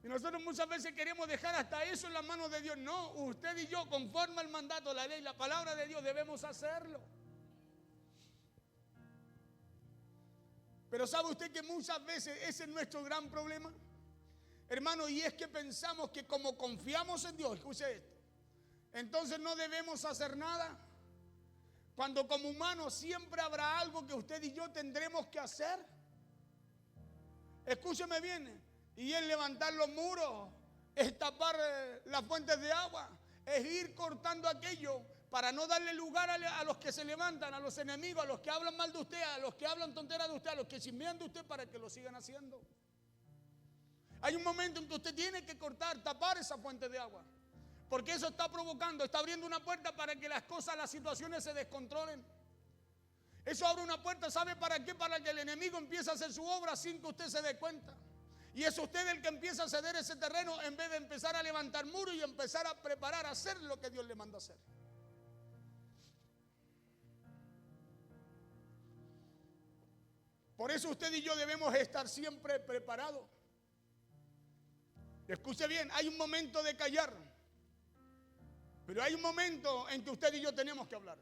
Y nosotros muchas veces queremos dejar hasta eso en las manos de Dios. No, usted y yo, conforme al mandato, la ley, la palabra de Dios, debemos hacerlo. Pero ¿sabe usted que muchas veces ese es nuestro gran problema? Hermano, y es que pensamos que como confiamos en Dios, escuche esto, entonces no debemos hacer nada. Cuando como humanos siempre habrá algo que usted y yo tendremos que hacer. Escúcheme bien. Y es levantar los muros, es tapar las fuentes de agua, es ir cortando aquello para no darle lugar a los que se levantan, a los enemigos, a los que hablan mal de usted, a los que hablan tonteras de usted, a los que chismean de usted para que lo sigan haciendo. Hay un momento en que usted tiene que cortar, tapar esa fuente de agua, porque eso está provocando, está abriendo una puerta para que las cosas, las situaciones se descontrolen. Eso abre una puerta, ¿sabe para qué? Para que el enemigo empiece a hacer su obra sin que usted se dé cuenta. Y es usted el que empieza a ceder ese terreno en vez de empezar a levantar muros y empezar a preparar, a hacer lo que Dios le manda hacer. Por eso usted y yo debemos estar siempre preparados. Escuche bien, hay un momento de callar, pero hay un momento en que usted y yo tenemos que hablar.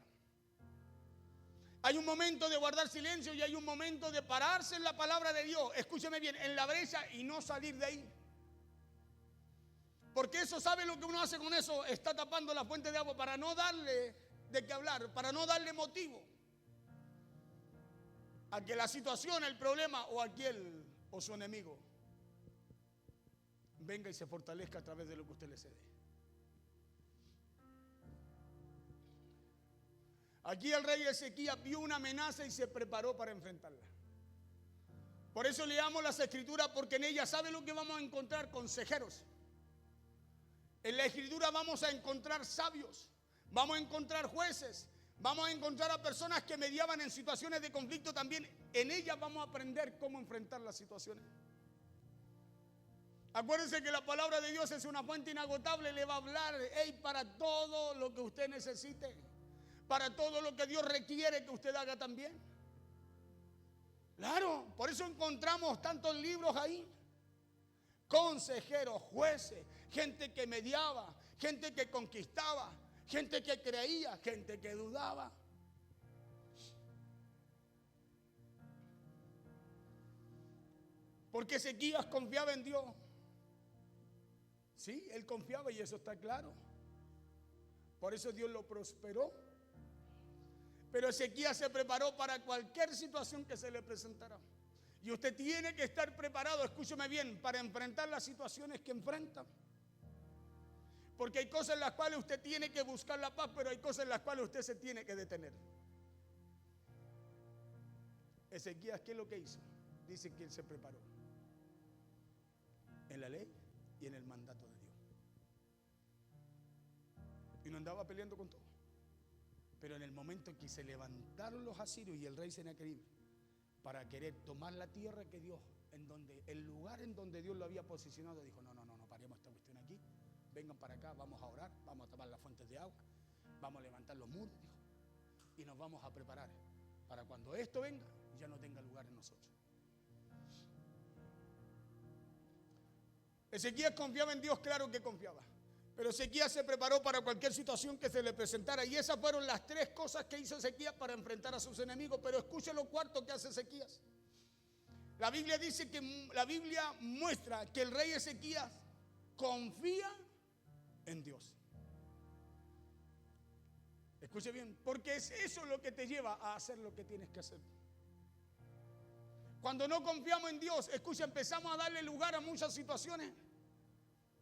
Hay un momento de guardar silencio y hay un momento de pararse en la palabra de Dios. Escúcheme bien, en la brecha y no salir de ahí. Porque eso, ¿sabe lo que uno hace con eso? Está tapando la fuente de agua para no darle de qué hablar, para no darle motivo a que la situación, el problema o aquel o su enemigo venga y se fortalezca a través de lo que usted le cede. Aquí el rey Ezequías vio una amenaza y se preparó para enfrentarla. Por eso leamos las escrituras, porque en ellas, ¿sabe lo que vamos a encontrar? Consejeros. En la Escritura vamos a encontrar sabios, vamos a encontrar jueces, vamos a encontrar a personas que mediaban en situaciones de conflicto también. En ellas vamos a aprender cómo enfrentar las situaciones. Acuérdense que la palabra de Dios es una fuente inagotable, le va a hablar para todo lo que usted necesite, para todo lo que Dios requiere que usted haga también. Claro, por eso encontramos tantos libros ahí. Consejeros, jueces, gente que mediaba, gente que conquistaba, gente que creía, gente que dudaba. Porque Ezequías confiaba en Dios. Sí, él confiaba y eso está claro. Por eso Dios lo prosperó. Pero Ezequías se preparó para cualquier situación que se le presentara. Y usted tiene que estar preparado, escúcheme bien, para enfrentar las situaciones que enfrenta. Porque hay cosas en las cuales usted tiene que buscar la paz, pero hay cosas en las cuales usted se tiene que detener. Ezequías, ¿qué es lo que hizo? Dice que él se preparó en la ley y en el mandato de Dios. Y no andaba peleando con todo. Pero en el momento en que se levantaron los asirios y el rey Sennacherib para querer tomar la tierra que Dios, el lugar en donde Dios lo había posicionado, dijo, no, paremos esta cuestión aquí, vengan para acá, vamos a orar, vamos a tapar las fuentes de agua, vamos a levantar los muros, dijo, y nos vamos a preparar para cuando esto venga, ya no tenga lugar en nosotros. Ezequías confiaba en Dios, claro que confiaba. Pero Ezequías se preparó para cualquier situación que se le presentara. Y esas fueron las tres cosas que hizo Ezequías para enfrentar a sus enemigos. Pero escuche lo cuarto que hace Ezequías. La Biblia dice que la Biblia muestra que el rey Ezequías confía en Dios. Escuche bien, porque es eso lo que te lleva a hacer lo que tienes que hacer. Cuando no confiamos en Dios, escucha, empezamos a darle lugar a muchas situaciones.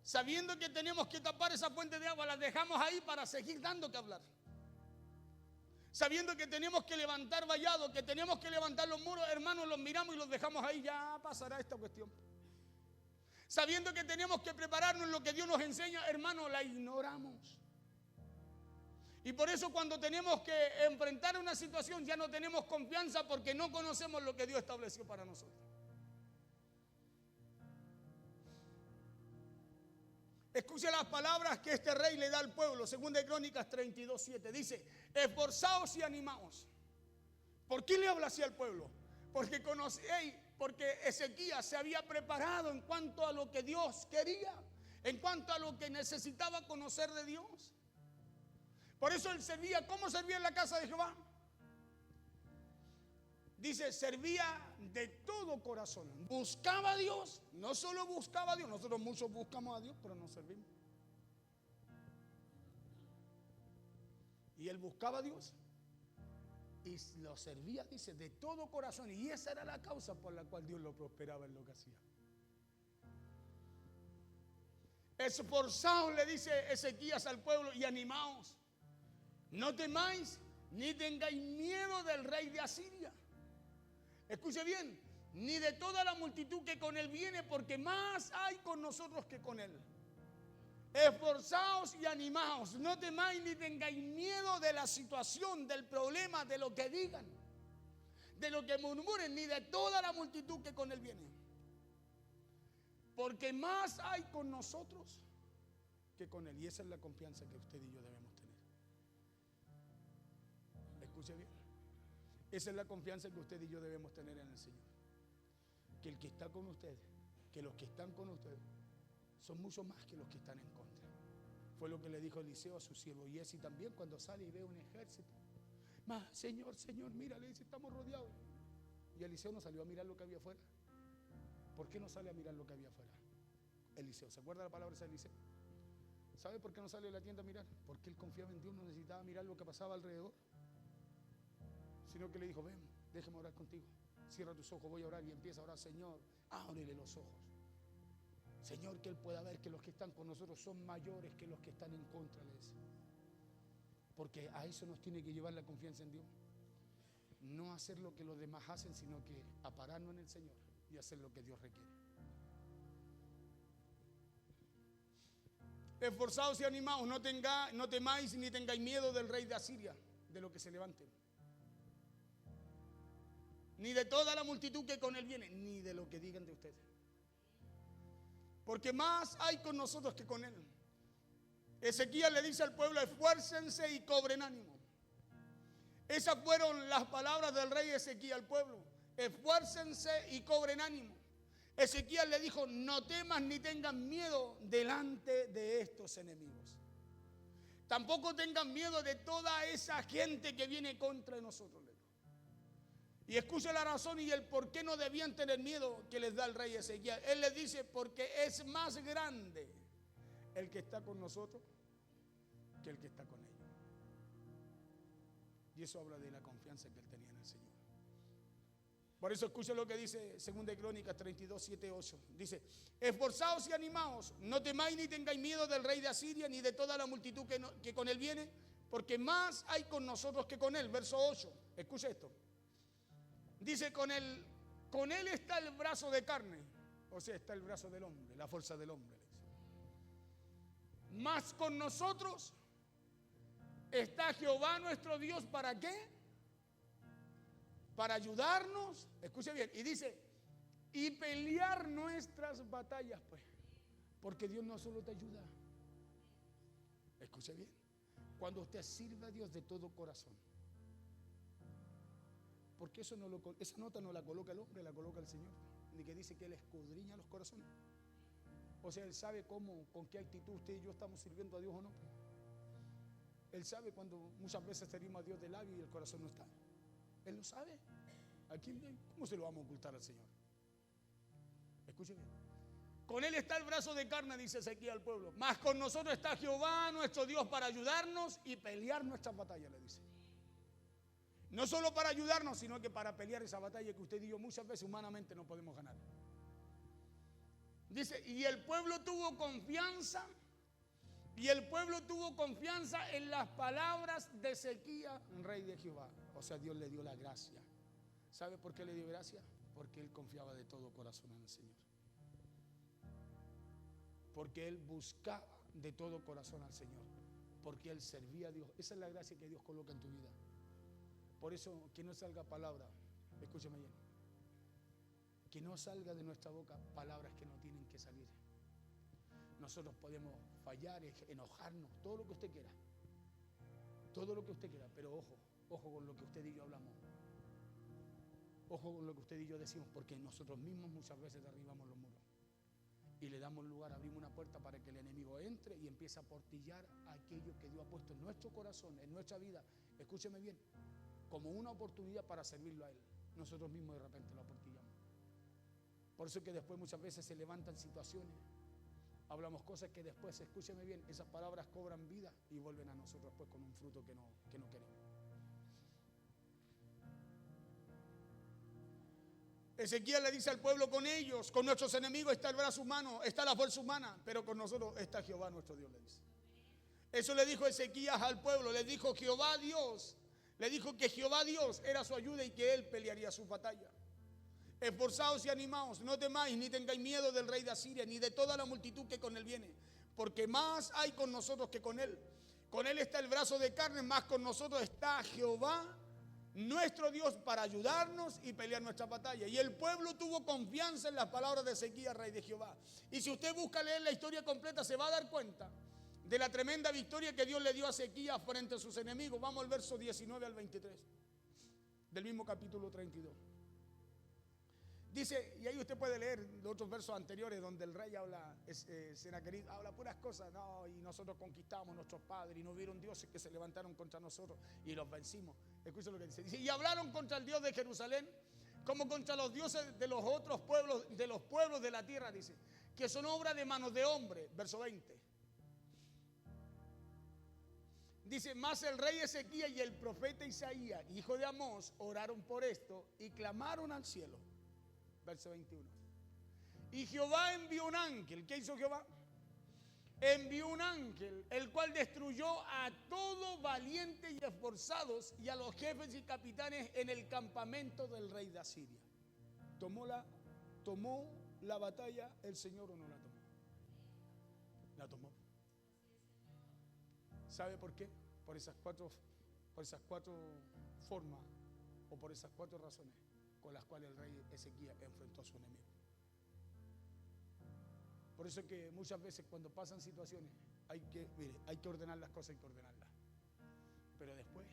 Sabiendo que tenemos que tapar esa fuente de agua, las dejamos ahí para seguir dando que hablar. Sabiendo que tenemos que levantar vallados, que tenemos que levantar los muros, hermanos, los miramos y los dejamos ahí, ya pasará esta cuestión. Sabiendo que tenemos que prepararnos en lo que Dios nos enseña, hermanos, la ignoramos. Y por eso cuando tenemos que enfrentar una situación ya no tenemos confianza porque no conocemos lo que Dios estableció para nosotros. Escuche las palabras que este rey le da al pueblo. Segunda de Crónicas 32:7. Dice, esforzaos y animaos. ¿Por qué le habla así al pueblo? Porque Ezequías se había preparado en cuanto a lo que Dios quería, en cuanto a lo que necesitaba conocer de Dios. Por eso él servía. ¿Cómo servía en la casa de Jehová? Dice, servía de todo corazón. Buscaba a Dios. No solo buscaba a Dios. Nosotros muchos buscamos a Dios, pero no servimos. Y él buscaba a Dios y lo servía, dice, de todo corazón. Y esa era la causa por la cual Dios lo prosperaba en lo que hacía. Esforzaos, le dice Ezequías al pueblo, y animaos. No temáis ni tengáis miedo del rey de Asiria. Escuche bien, ni de toda la multitud que con él viene, porque más hay con nosotros que con él. Esforzaos y animaos, no temáis ni tengáis miedo de la situación, del problema, de lo que digan, de lo que murmuren, ni de toda la multitud que con él viene. Porque más hay con nosotros que con él. Y esa es la confianza que usted y yo debemos tener. Escuche bien. Esa es la confianza que usted y yo debemos tener en el Señor. Que el que está con usted, que los que están con usted, son mucho más que los que están en contra. Fue lo que le dijo Eliseo a su siervo. Y ese también cuando sale y ve un ejército. Señor, mira, le dice, estamos rodeados. Y Eliseo no salió a mirar lo que había afuera. ¿Por qué no sale a mirar lo que había afuera? Eliseo, ¿se acuerda la palabra de Eliseo? ¿Sabe por qué no sale a la tienda a mirar? Porque él confiaba en Dios, no necesitaba mirar lo que pasaba alrededor. Sino que le dijo, ven, déjame orar contigo. Cierra tus ojos, voy a orar. Y empieza a orar, Señor, ábrele los ojos. Señor, que él pueda ver que los que están con nosotros son mayores que los que están en contra de eso. Porque a eso nos tiene que llevar la confianza en Dios. No hacer lo que los demás hacen, sino que apararnos en el Señor y hacer lo que Dios requiere. esforzados y animados, no temáis ni tengáis miedo del rey de Asiria, de lo que se levante, ni de toda la multitud que con él viene, ni de lo que digan de ustedes. Porque más hay con nosotros que con él. Ezequías le dice al pueblo: esfuércense y cobren ánimo. Esas fueron las palabras del rey Ezequías al pueblo: esfuércense y cobren ánimo. Ezequías le dijo: no temas ni tengan miedo delante de estos enemigos. Tampoco tengan miedo de toda esa gente que viene contra nosotros. Y escuche la razón y el por qué no debían tener miedo que les da el rey Ezequías. Él les dice: porque es más grande el que está con nosotros que el que está con ellos. Y eso habla de la confianza que él tenía en el Señor. Por eso escuche lo que dice 2 de Crónicas 32, 7, 8. Dice: esforzaos y animaos, no temáis ni tengáis miedo del rey de Asiria, ni de toda la multitud que con él viene, porque más hay con nosotros que con él. Verso 8, escuche esto. Dice: con él está el brazo de carne, o sea, está el brazo del hombre, la fuerza del hombre. Más con nosotros está Jehová nuestro Dios. ¿Para qué? Para ayudarnos, escuche bien, y dice: y pelear nuestras batallas, pues, porque Dios no solo te ayuda. Escuche bien, cuando usted sirve a Dios de todo corazón. Porque esa nota no la coloca el hombre, la coloca el Señor. Ni que dice que Él escudriña los corazones. O sea, Él sabe con qué actitud usted y yo estamos sirviendo a Dios o no. Él sabe cuando muchas veces servimos a Dios de labio y el corazón no está. Él lo sabe. ¿Cómo se lo vamos a ocultar al Señor? Escúcheme. Con Él está el brazo de carne, dice Ezequías al pueblo. Mas con nosotros está Jehová nuestro Dios para ayudarnos y pelear nuestras batallas, le dice. No solo para ayudarnos, sino que para pelear esa batalla que usted y yo muchas veces humanamente no podemos ganar. Dice: y el pueblo tuvo confianza, en las palabras de Ezequías, rey de Jehová. O sea, Dios le dio la gracia. ¿Sabe por qué le dio gracia? Porque él confiaba de todo corazón en el Señor. Porque él buscaba de todo corazón al Señor. Porque él servía a Dios. Esa es la gracia que Dios coloca en tu vida. Por eso, que no salga palabra, escúcheme bien, que no salga de nuestra boca palabras que no tienen que salir. Nosotros podemos fallar, enojarnos, todo lo que usted quiera, pero ojo con lo que usted y yo hablamos, ojo con lo que usted y yo decimos, porque nosotros mismos muchas veces derribamos los muros y le damos lugar, abrimos una puerta para que el enemigo entre y empiece a portillar aquello que Dios ha puesto en nuestro corazón, en nuestra vida. Escúcheme bien, como una oportunidad para servirlo a Él. Nosotros mismos de repente lo aportillamos. Por eso es que después muchas veces se levantan situaciones, hablamos cosas que después, escúcheme bien, esas palabras cobran vida y vuelven a nosotros pues con un fruto que no queremos. Ezequías le dice al pueblo: con ellos, con nuestros enemigos está el brazo humano, está la fuerza humana, pero con nosotros está Jehová nuestro Dios, le dice. Eso le dijo Ezequías al pueblo, le dijo Jehová Dios. Le dijo que Jehová Dios era su ayuda y que Él pelearía su batalla. Esforzaos y animaos, no temáis ni tengáis miedo del rey de Asiria, ni de toda la multitud que con él viene, porque más hay con nosotros que con él. Con él está el brazo de carne, más con nosotros está Jehová, nuestro Dios, para ayudarnos y pelear nuestra batalla. Y el pueblo tuvo confianza en las palabras de Ezequías, rey de Jehová. Y si usted busca leer la historia completa, se va a dar cuenta de la tremenda victoria que Dios le dio a Ezequías frente a sus enemigos. Vamos al verso 19 al 23 del mismo capítulo 32. Dice, y ahí usted puede leer los otros versos anteriores donde el rey habla, Sennacherib habla puras cosas, no, y nosotros conquistamos a nuestros padres y no hubieron dioses que se levantaron contra nosotros y los vencimos. Escucha lo que dice. Dice: y hablaron contra el Dios de Jerusalén como contra los dioses de los otros pueblos, de los pueblos de la tierra, dice, que son obra de manos de hombre. Verso 20. Dice: mas el rey Ezequías y el profeta Isaías, hijo de Amós, oraron por esto y clamaron al cielo. Verso 21. Y Jehová envió un ángel. ¿Qué hizo Jehová? Envió un ángel, el cual destruyó a todos valientes y esforzados y a los jefes y capitanes en el campamento del rey de Asiria. ¿Tomó la batalla el Señor o no la tomó? La tomó. ¿Sabe por qué? Por esas cuatro formas o por esas cuatro razones con las cuales el rey Ezequías enfrentó a su enemigo. Por eso que muchas veces cuando pasan situaciones hay que ordenar las cosas, hay que ordenarlas. Pero después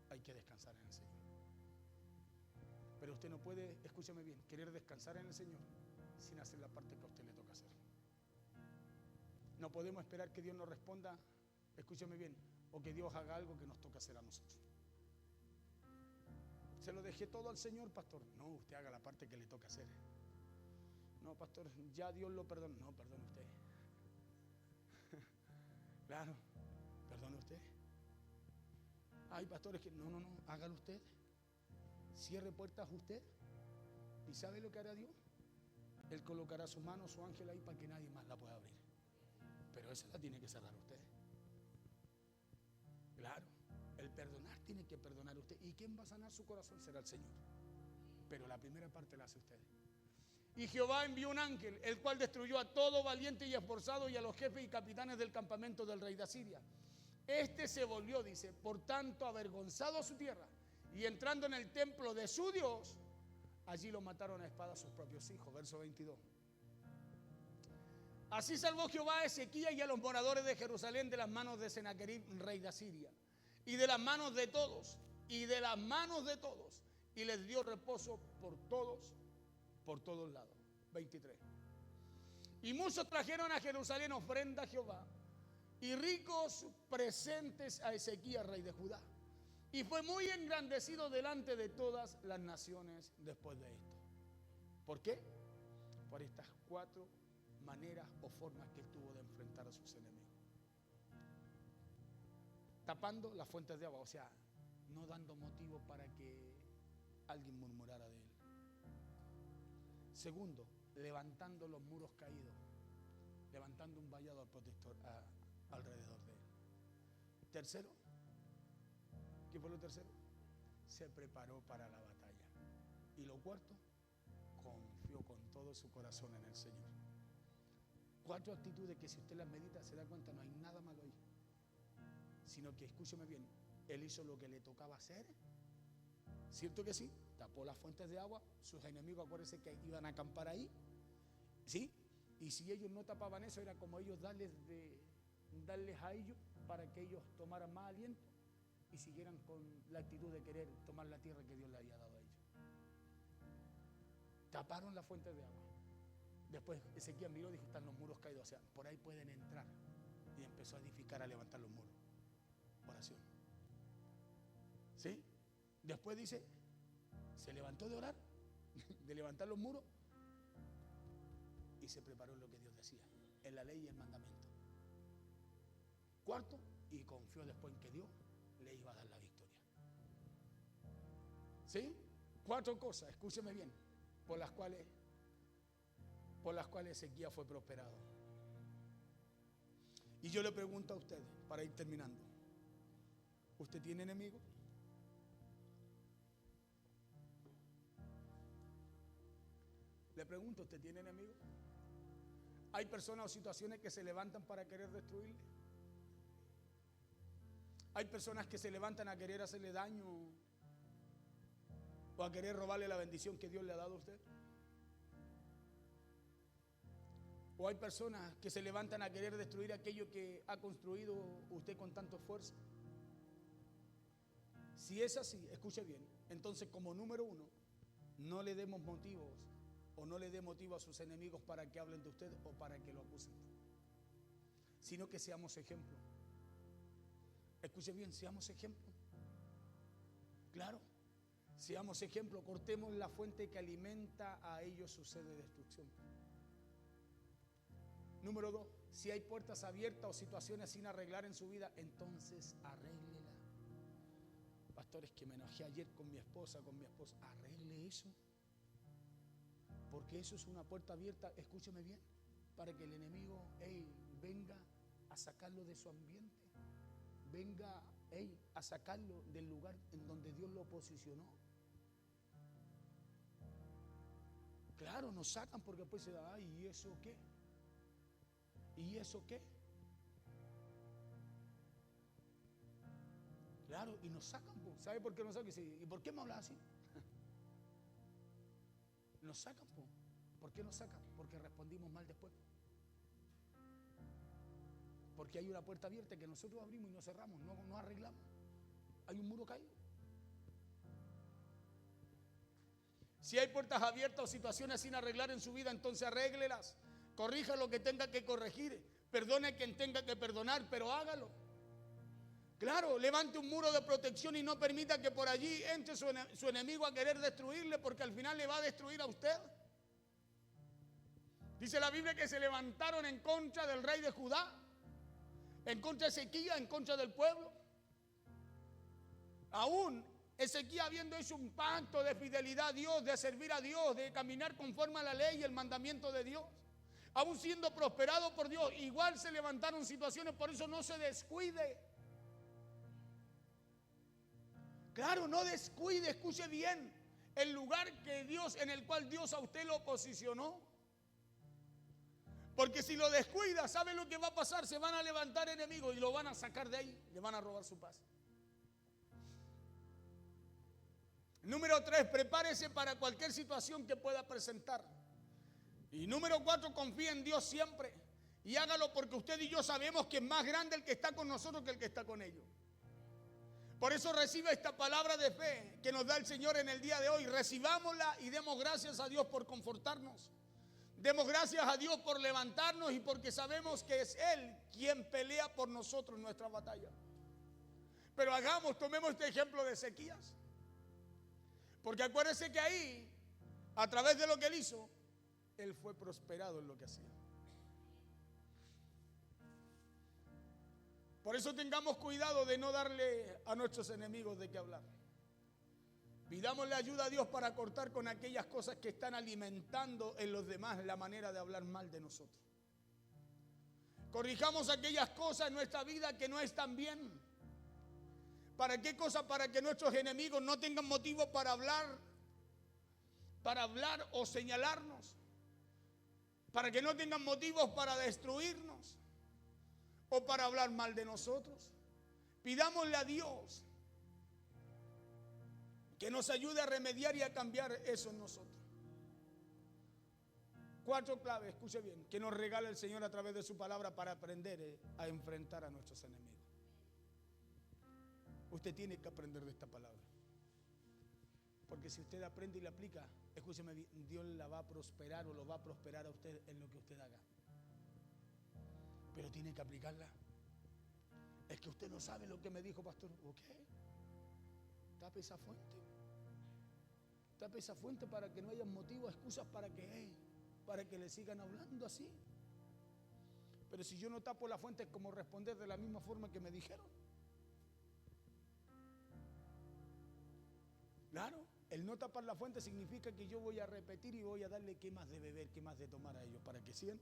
hay que descansar en el Señor. Pero usted no puede, escúchame bien, querer descansar en el Señor sin hacer la parte que a usted le toca hacer. No podemos esperar que Dios nos responda, escúchame bien, o que Dios haga algo que nos toca hacer a nosotros. Se lo dejé todo al Señor, pastor. No, usted haga la parte que le toca hacer. No, pastor, ya Dios lo perdonó. No, perdone usted. Claro, perdone usted. Ay, pastor, es que no, hágalo usted. Cierre puertas usted. ¿Y sabe lo que hará Dios? Él colocará su mano, su ángel ahí para que nadie más la pueda abrir. Pero esa la tiene que cerrar usted. Claro, el perdonar tiene que perdonar usted. ¿Y quién va a sanar su corazón? Será el Señor. Pero la primera parte la hace usted. Y Jehová envió un ángel, el cual destruyó a todo valiente y esforzado y a los jefes y capitanes del campamento del rey de Asiria. Este se volvió, dice, por tanto avergonzado a su tierra, y entrando en el templo de su Dios, allí lo mataron a espada a sus propios hijos. Verso 22. Así salvó Jehová a Ezequías y a los moradores de Jerusalén de las manos de Sennacherib, rey de Asiria, y de las manos de todos, y les dio reposo por todos lados. 23. Y muchos trajeron a Jerusalén ofrenda a Jehová y ricos presentes a Ezequías, rey de Judá. Y fue muy engrandecido delante de todas las naciones después de esto. ¿Por qué? Por estas cuatro maneras o formas que él tuvo de enfrentar a sus enemigos. Tapando las fuentes de agua, o sea, no dando motivo para que alguien murmurara de él. Segundo, levantando los muros caídos, levantando un vallado al protector alrededor de él. Tercero, ¿qué fue lo tercero? Se preparó para la batalla. Y lo cuarto, confió con todo su corazón en el Señor. Cuatro actitudes que si usted las medita se da cuenta no hay nada malo ahí, sino que, escúcheme bien, él hizo lo que le tocaba hacer. ¿Cierto que sí? Tapó las fuentes de agua, sus enemigos, acuérdense que iban a acampar ahí, ¿sí? Y si ellos no tapaban eso, era como ellos darles a ellos para que ellos tomaran más aliento y siguieran con la actitud de querer tomar la tierra que Dios le había dado a ellos. Taparon las fuentes de agua. Después Ezequías miró y dijo, están los muros caídos, o sea, por ahí pueden entrar. Y empezó a edificar, a levantar los muros. Oración. ¿Sí? Después dice, se levantó de orar, de levantar los muros, y se preparó en lo que Dios decía, en la ley y el mandamiento. Cuarto, y confió después en que Dios le iba a dar la victoria. ¿Sí? Cuatro cosas, escúcheme bien, por las cuales Ezequías fue prosperado. Y yo le pregunto a usted, para ir terminando, ¿usted tiene enemigos? Le pregunto, ¿usted tiene enemigos? ¿Hay personas o situaciones que se levantan para querer destruirle? ¿Hay personas que se levantan a querer hacerle daño o a querer robarle la bendición que Dios le ha dado a usted? ¿O hay personas que se levantan a querer destruir aquello que ha construido usted con tanto esfuerzo? Si es así, escuche bien, entonces como número uno, no le demos motivos o no le dé motivo a sus enemigos para que hablen de usted o para que lo acusen, sino que seamos ejemplo. Escuche bien, seamos ejemplo. Claro, seamos ejemplo, cortemos la fuente que alimenta a ellos su sed de destrucción. Número dos, si hay puertas abiertas o situaciones sin arreglar en su vida, entonces arréglela. Pastores, que me enojé ayer con mi esposa, arregle eso. Porque eso es una puerta abierta, escúcheme bien, para que el enemigo venga a sacarlo de su ambiente, venga a sacarlo del lugar en donde Dios lo posicionó. Claro, nos sacan porque después se da, ay, ¿y eso qué? ¿Y eso qué? Claro, y nos sacan, po. ¿Sabe por qué nos sacan? ¿Y por qué me hablas así? Nos sacan, po. ¿Por qué nos sacan? Porque respondimos mal después. Porque hay una puerta abierta que nosotros abrimos y no cerramos, no arreglamos. Hay un muro caído. Si hay puertas abiertas o situaciones sin arreglar en su vida, entonces arréglelas. Corrija lo que tenga que corregir. Perdone a quien tenga que perdonar, pero hágalo. Claro, levante un muro de protección y no permita que por allí entre su enemigo a querer destruirle, porque al final le va a destruir a usted. Dice la Biblia que se levantaron en contra del rey de Judá, en contra de Ezequías, en contra del pueblo. Aún Ezequías, habiendo hecho un pacto de fidelidad a Dios, de servir a Dios, de caminar conforme a la ley y el mandamiento de Dios, aún siendo prosperado por Dios, igual se levantaron situaciones. Por eso no se descuide. Claro, no descuide, escuche bien, el lugar en el cual Dios a usted lo posicionó. Porque si lo descuida, ¿sabe lo que va a pasar? Se van a levantar enemigos y lo van a sacar de ahí, le van a robar su paz. Número 3, prepárese para cualquier situación que pueda presentar. Y número 4, confíe en Dios siempre. Y hágalo porque usted y yo sabemos que es más grande el que está con nosotros que el que está con ellos. Por eso reciba esta palabra de fe que nos da el Señor en el día de hoy. Recibámosla y demos gracias a Dios por confortarnos. Demos gracias a Dios por levantarnos y porque sabemos que es Él quien pelea por nosotros nuestra batalla. Pero tomemos este ejemplo de Ezequías. Porque acuérdese que ahí, a través de lo que él hizo, él fue prosperado en lo que hacía. Por eso tengamos cuidado de no darle a nuestros enemigos de qué hablar. Pidámosle ayuda a Dios para cortar con aquellas cosas que están alimentando en los demás la manera de hablar mal de nosotros. Corrijamos aquellas cosas en nuestra vida que no están bien. ¿Para qué cosa? Para que nuestros enemigos no tengan motivo para hablar o señalarnos. Para que no tengan motivos para destruirnos o para hablar mal de nosotros. Pidámosle a Dios que nos ayude a remediar y a cambiar eso en nosotros. 4 claves, escuche bien, que nos regala el Señor a través de su palabra para aprender a enfrentar a nuestros enemigos. Usted tiene que aprender de esta palabra. Porque si usted aprende y la aplica, escúcheme bien, Dios la va a prosperar o lo va a prosperar a usted en lo que usted haga. Pero tiene que aplicarla. Es que usted no sabe lo que me dijo, pastor. ¿Ok? Tape esa fuente. Tape esa fuente para que no haya motivos, excusas para que le sigan hablando así. Pero si yo no tapo la fuente, es como responder de la misma forma que me dijeron. Claro, el no tapar la fuente significa que yo voy a repetir y voy a darle qué más de beber, qué más de tomar a ellos, para que sigan.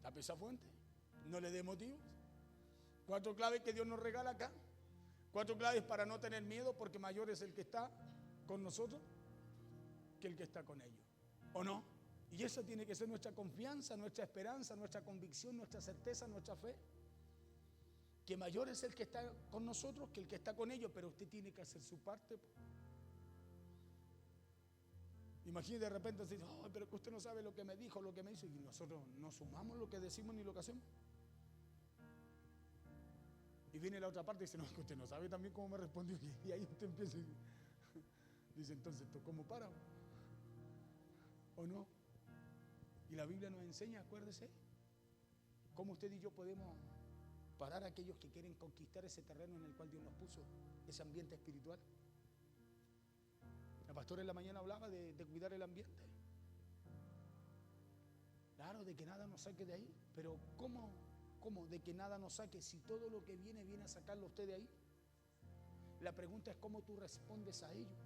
Tape esa fuente, no le dé motivos. 4 claves que Dios nos regala acá. 4 claves para no tener miedo, porque mayor es el que está con nosotros que el que está con ellos. ¿O no? Y esa tiene que ser nuestra confianza, nuestra esperanza, nuestra convicción, nuestra certeza, nuestra fe. Que mayor es el que está con nosotros que el que está con ellos, pero usted tiene que hacer su parte. Imagínese de repente decir, oh, pero que usted no sabe lo que me dijo, lo que me hizo, y nosotros no sumamos lo que decimos ni lo que hacemos. Y viene la otra parte y dice, no, es que usted no sabe también cómo me respondió. Y ahí usted empieza y dice, entonces, ¿cómo para? ¿O no? Y la Biblia nos enseña, acuérdese, cómo usted y yo podemos parar a aquellos que quieren conquistar ese terreno en el cual Dios nos puso, ese ambiente espiritual. La pastora en la mañana hablaba de cuidar el ambiente. Claro, de que nada nos saque de ahí, pero ¿cómo de que nada nos saque si todo lo que viene a sacarlo usted de ahí? La pregunta es cómo tú respondes a ello.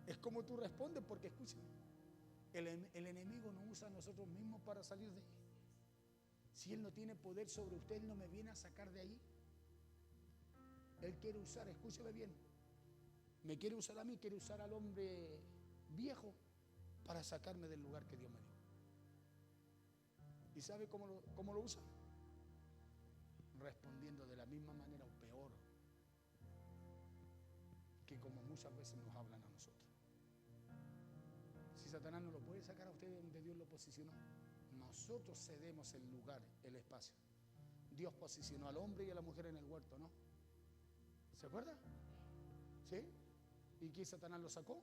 Es cómo tú respondes, porque escúchame, el enemigo nos usa a nosotros mismos para salir de ahí. Si Él no tiene poder sobre usted, Él no me viene a sacar de ahí. Él quiere usar, escúcheme bien, me quiere usar a mí, quiere usar al hombre viejo para sacarme del lugar que Dios me dio. ¿Y sabe cómo lo usa? respondiendo de la misma manera o peor que como muchas veces nos hablan a nosotros. Si Satanás no lo puede sacar a usted de donde Dios lo posicionó, nosotros cedemos el lugar, el espacio. Dios posicionó al hombre y a la mujer en el huerto, ¿no? ¿Se acuerda? ¿Sí? ¿Y qué Satanás lo sacó?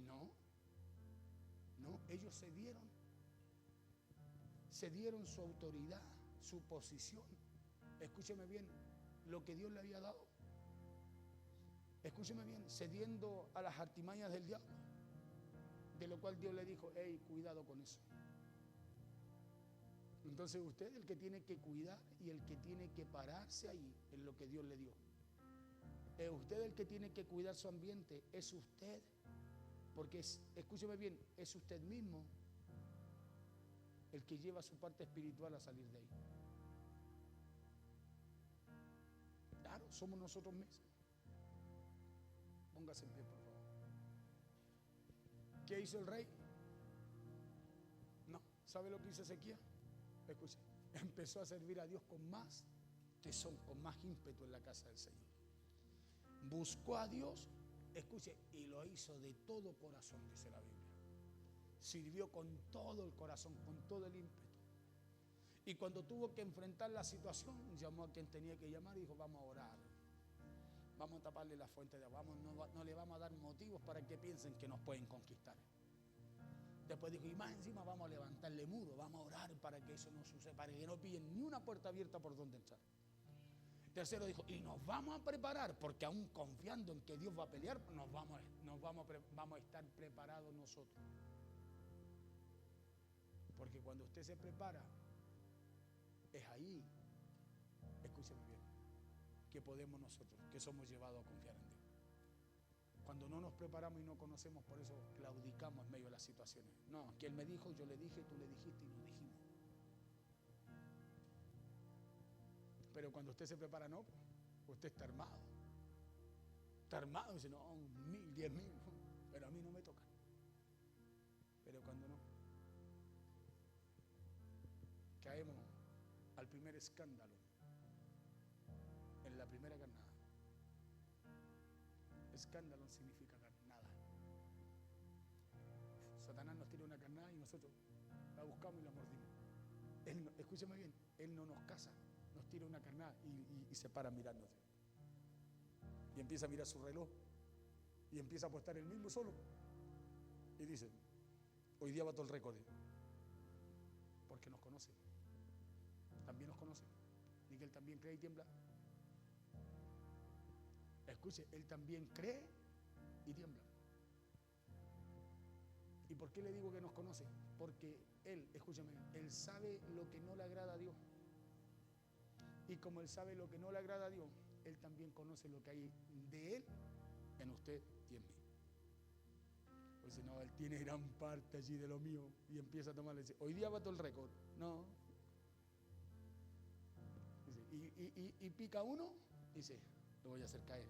No. No, ellos cedieron su autoridad, su posición. Escúcheme bien, lo que Dios le había dado. Escúcheme bien, cediendo a las artimañas del diablo. De lo cual Dios le dijo, hey, cuidado con eso. Entonces usted es el que tiene que cuidar y el que tiene que pararse ahí en lo que Dios le dio. Es usted el que tiene que cuidar su ambiente, es usted. Porque escúcheme bien, es usted mismo el que lleva su parte espiritual a salir de ahí. Claro, somos nosotros mismos. Póngase en pie, por favor. ¿Qué hizo el rey? No, ¿sabe lo que hizo Ezequías? Escuche, empezó a servir a Dios con más tesón, con más ímpetu en la casa del Señor. Buscó a Dios, escuche, y lo hizo de todo corazón, dice la Biblia. Sirvió con todo el corazón, con todo el ímpetu. Y cuando tuvo que enfrentar la situación, llamó a quien tenía que llamar y dijo, vamos a orar. Vamos a taparle la fuente de agua, no le vamos a dar motivos para que piensen que nos pueden conquistar. Después dijo, y más encima vamos a levantarle muro, vamos a orar para que eso no suceda, para que no pillen ni una puerta abierta por donde entrar. Tercero dijo, y nos vamos a preparar, porque aún confiando en que Dios va a pelear, vamos a estar preparados nosotros. Porque cuando usted se prepara, es ahí, escúcheme bien, que podemos nosotros, que somos llevados a confiar en Dios. Cuando no nos preparamos y no conocemos, por eso claudicamos en medio de las situaciones. No, que Él me dijo, yo le dije, tú le dijiste y nos dijimos. Pero cuando usted se prepara, no, usted está armado. Está armado y dice, no, 1,000, 10,000, pero a mí no me toca. Pero cuando no, caemos al primer escándalo, en la primera carnada. Escándalo significa nada. Satanás nos tira una carnada y nosotros la buscamos y la mordimos. Escúcheme bien, Él no nos caza, nos tira una carnada y se para mirándote. Y empieza a mirar su reloj y empieza a apostar él mismo solo. Y dice, hoy día bato el récord. Porque nos conoce. También nos conoce. Y que Él también cree y tiembla. Escuche, Él también cree y tiembla. ¿Y por qué le digo que nos conoce? Porque Él, escúchame, Él sabe lo que no le agrada a Dios. Y como Él sabe lo que no le agrada a Dios, Él también conoce lo que hay de Él en usted y en mí. Pues no, Él tiene gran parte allí de lo mío. Y empieza a tomarle, dice, hoy día bato el récord. No. Dice, y pica uno, dice, lo voy a hacer caer.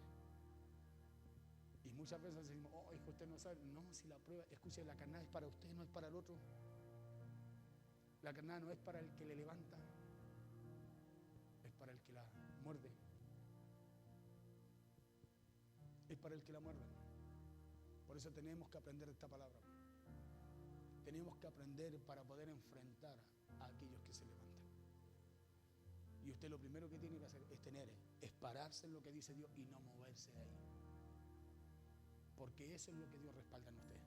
Y muchas veces decimos, oh, hijo, usted no sabe. No, si la prueba, escuche, la carnada es para usted, no es para el otro. La carnada no es para el que le levanta, es para el que la muerde. Es para el que la muerde. Por eso tenemos que aprender esta palabra. Tenemos que aprender para poder enfrentar a aquellos que se levantan. Y usted lo primero que tiene que hacer es pararse en lo que dice Dios y no moverse de ahí. Porque eso es lo que Dios respalda en usted,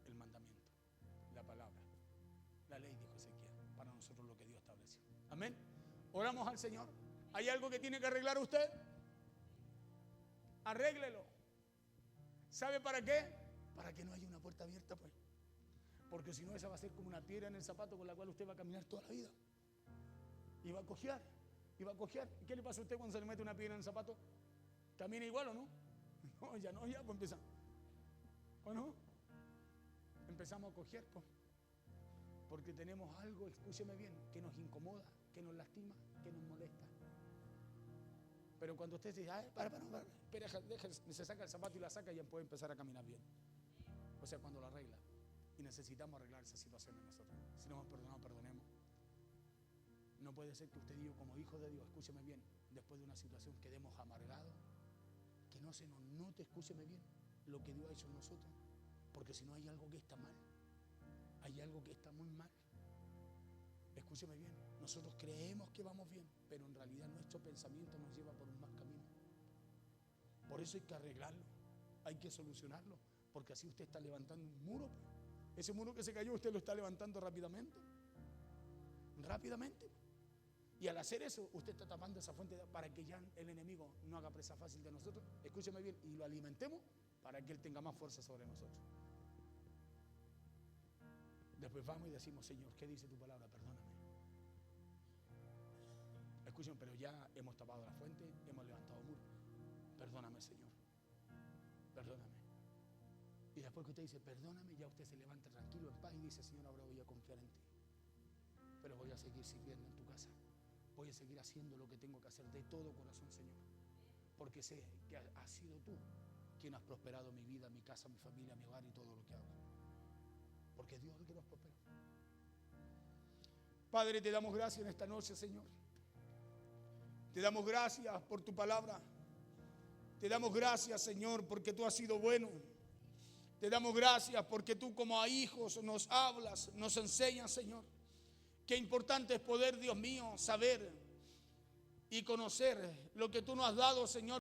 el mandamiento, la palabra, la ley, dijo Ezequiel, para nosotros lo que Dios estableció. Amén. Oramos al Señor. ¿Hay algo que tiene que arreglar usted? Arréglelo. ¿Sabe para qué? Para que no haya una puerta abierta, pues. Porque si no, esa va a ser como una piedra en el zapato con la cual usted va a caminar toda la vida. Y va a cojear, y va a cojear. ¿Y qué le pasa a usted cuando se le mete una piedra en el zapato? ¿Camina igual o no? No, ya pues empezamos. ¿O no? Empezamos a cojear, pues. Porque tenemos algo, escúcheme bien, que nos incomoda, que nos lastima, que nos molesta. Pero cuando usted dice, espera, se saca el zapato y la saca y ya puede empezar a caminar bien. O sea, cuando lo arregla. Y necesitamos arreglar esa situación en nosotros. Si no hemos perdonado, perdonemos. No puede ser que usted y yo, como hijos de Dios, escúcheme bien, después de una situación quedemos amargados, que no se nos note, escúcheme bien, lo que Dios ha hecho en nosotros. Porque si no, hay algo que está mal, hay algo que está muy mal. Escúcheme bien, nosotros creemos que vamos bien, pero en realidad nuestro pensamiento nos lleva por un mal camino. Por eso hay que arreglarlo, hay que solucionarlo, porque así usted está levantando un muro. Ese muro que se cayó, usted lo está levantando rápidamente. Rápidamente. Y al hacer eso, usted está tapando esa fuente para que ya el enemigo no haga presa fácil de nosotros. Escúcheme bien, y lo alimentemos para que él tenga más fuerza sobre nosotros. Después vamos y decimos: Señor, ¿qué dice tu palabra? Perdóname. Escuchen, pero ya hemos tapado la fuente, hemos levantado muro. Perdóname, Señor. Perdóname. Y después que usted dice perdóname, ya usted se levanta tranquilo, en paz, y dice: Señor, ahora voy a confiar en ti. Pero voy a seguir sirviendo en tu casa. Voy a seguir haciendo lo que tengo que hacer de todo corazón, Señor. Porque sé que has sido tú quien has prosperado mi vida, mi casa, mi familia, mi hogar y todo lo que hago. Porque Dios es el que nos prospera. Padre, te damos gracias en esta noche, Señor. Te damos gracias por tu palabra. Te damos gracias, Señor, porque tú has sido bueno. Te damos gracias porque tú, como a hijos, nos hablas, nos enseñas, Señor. Qué importante es poder, Dios mío, saber y conocer lo que tú nos has dado, Señor.